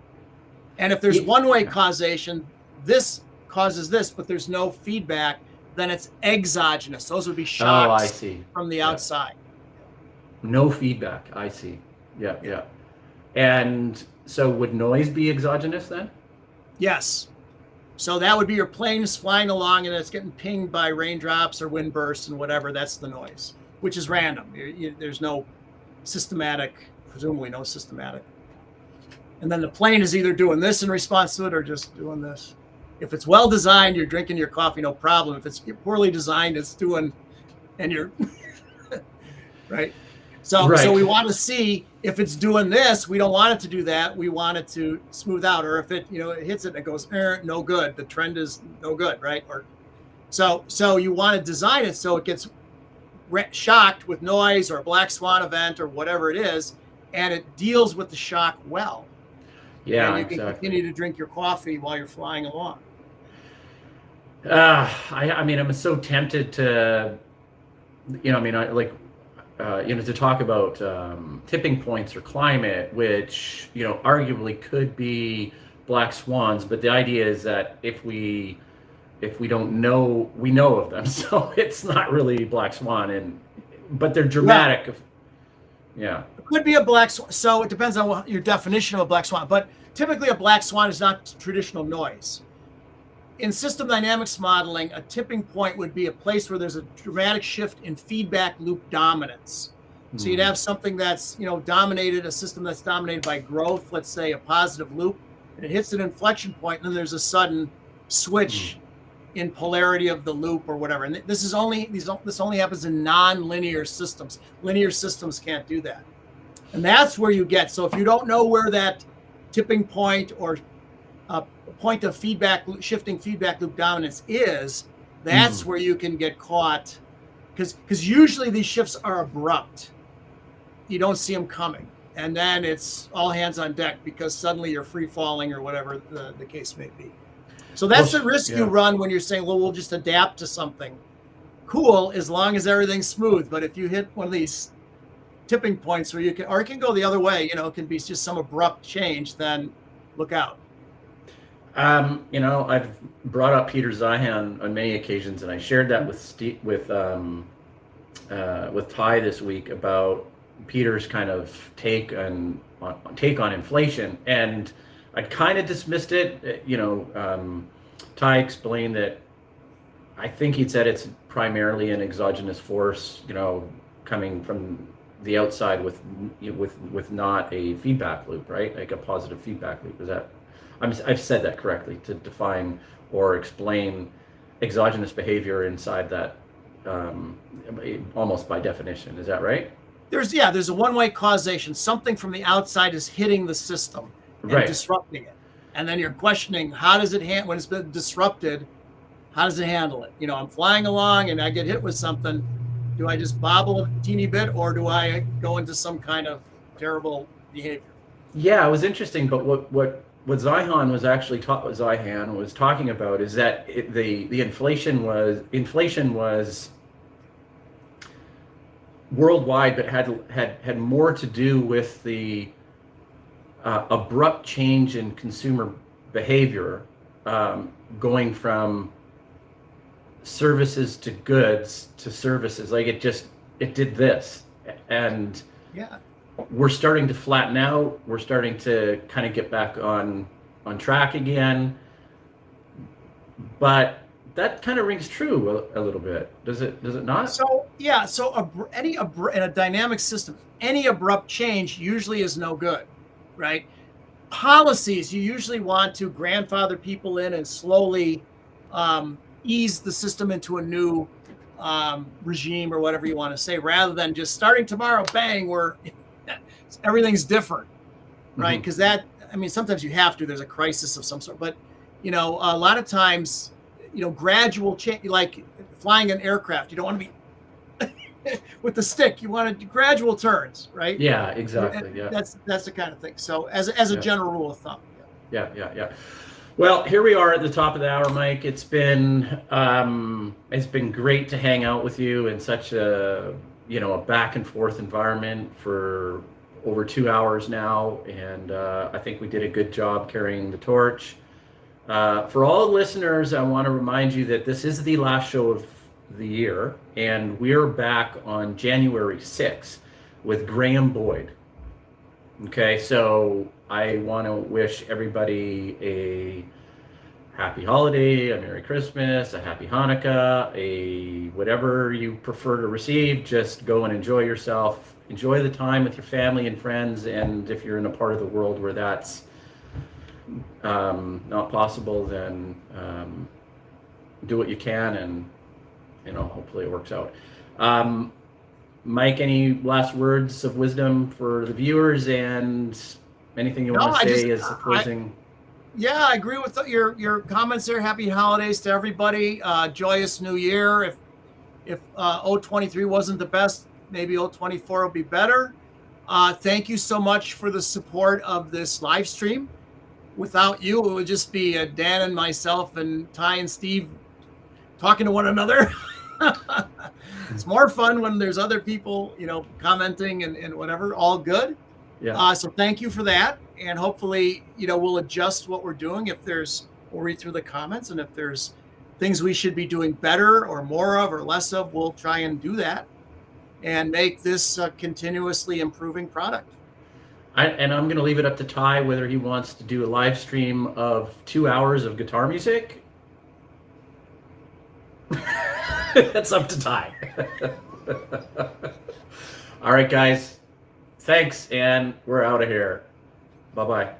And if there's one-way causation, this causes this, but there's no feedback, then it's exogenous. Those would be shocks from the outside. No feedback. I see. Yeah. And so would noise be exogenous then? Yes. So that would be your plane is flying along and it's getting pinged by raindrops or wind bursts and whatever. That's the noise, which is random. There's no systematic, presumably no systematic. And then the plane is either doing this in response to it or just doing this. If it's well designed, you're drinking your coffee, no problem. If it's poorly designed, it's doing, and you're, right? So we want to see if it's doing this, we don't want it to do that. We want it to smooth out. Or if it, it hits it and it goes, no good. The trend is no good, right? Or so you want to design it so it gets shocked with noise or a black swan event or whatever it is, and it deals with the shock well. Yeah, and you can continue to drink your coffee while you're flying along. I mean, I'm so tempted to, I mean, I like, to talk about tipping points or climate, which, arguably could be black swans. But the idea is that if we don't know, we know of them. So it's not really black swan, but they're dramatic. Yeah. It could be a black swan. So it depends on your definition of a black swan. But typically a black swan is not traditional noise. In system dynamics modeling, a tipping point would be a place where there's a dramatic shift in feedback loop dominance. So you'd have something that's, dominated, a system that's dominated by growth, let's say a positive loop, and it hits an inflection point, and then there's a sudden switch in polarity of the loop or whatever. And this only happens in non-linear systems. Linear systems can't do that. And that's where you get, so if you don't know where that tipping point or point of shifting feedback loop dominance is, that's where you can get caught, because usually these shifts are abrupt. You don't see them coming, and then it's all hands on deck because suddenly you're free falling or whatever the case may be. So that's the risk you run when you're saying, well, we'll just adapt to something. Cool, as long as everything's smooth. But if you hit one of these tipping points where it can go the other way, it can be just some abrupt change, then look out. I've brought up Peter Zeihan on many occasions, and I shared that with Ty this week about Peter's kind of take on inflation, and I kind of dismissed it. Ty explained that I think he'd said it's primarily an exogenous force, coming from the outside with not a feedback loop, right? Like a positive feedback loop. Is that? I've said that correctly, to define or explain exogenous behavior inside that, almost by definition. Is that right? There's a one-way causation. Something from the outside is hitting the system and disrupting it. And then you're questioning, how does it when it's been disrupted, how does it handle it? I'm flying along and I get hit with something. Do I just bobble a teeny bit, or do I go into some kind of terrible behavior? Yeah, it was interesting. But what Zeihan was talking about is that the inflation was worldwide, but had more to do with the abrupt change in consumer behavior, going from services to goods to services. Like it did this, and we're starting to flatten out. We're starting to kind of get back on track again. But that kind of rings true a little bit. Does it not? So in a dynamic system, any abrupt change usually is no good, right? Policies, you usually want to grandfather people in and slowly ease the system into a new regime or whatever you want to say, rather than just starting tomorrow, bang, everything's different, right? Because sometimes you have to. There's a crisis of some sort, but a lot of times, gradual change, like flying an aircraft, you don't want to be with the stick. You want to do gradual turns, right? Yeah, exactly. Yeah, that's the kind of thing. So as a general rule of thumb. Yeah. Well, here we are at the top of the hour, Mike. It's been great to hang out with you in such a back and forth environment for over 2 hours now, and I think we did a good job carrying the torch. For all the listeners, I want to remind you that this is the last show of the year, and we're back on January 6th with Graham Boyd. Okay, so I want to wish everybody a happy holiday, a Merry Christmas, a Happy Hanukkah, a whatever you prefer to receive. Just go and enjoy yourself. Enjoy the time with your family and friends, and if you're in a part of the world where that's not possible, then do what you can, and hopefully it works out. Mike, any last words of wisdom for the viewers, and anything you want to say as a closing? I agree with your comments there. Happy holidays to everybody. Joyous New Year. If 023 wasn't the best, maybe 024 will be better. Thank you so much for the support of this live stream. Without you, it would just be Dan and myself and Ty and Steve talking to one another. It's more fun when there's other people, commenting and whatever. All good. Yeah. So thank you for that. And hopefully, we'll adjust what we're doing. We'll read through the comments, and if there's things we should be doing better or more of or less of, we'll try and do that and make this a continuously improving product. And I'm going to leave it up to Ty whether he wants to do a live stream of 2 hours of guitar music. That's up to Ty. All right, guys. Thanks, and we're out of here. Bye-bye.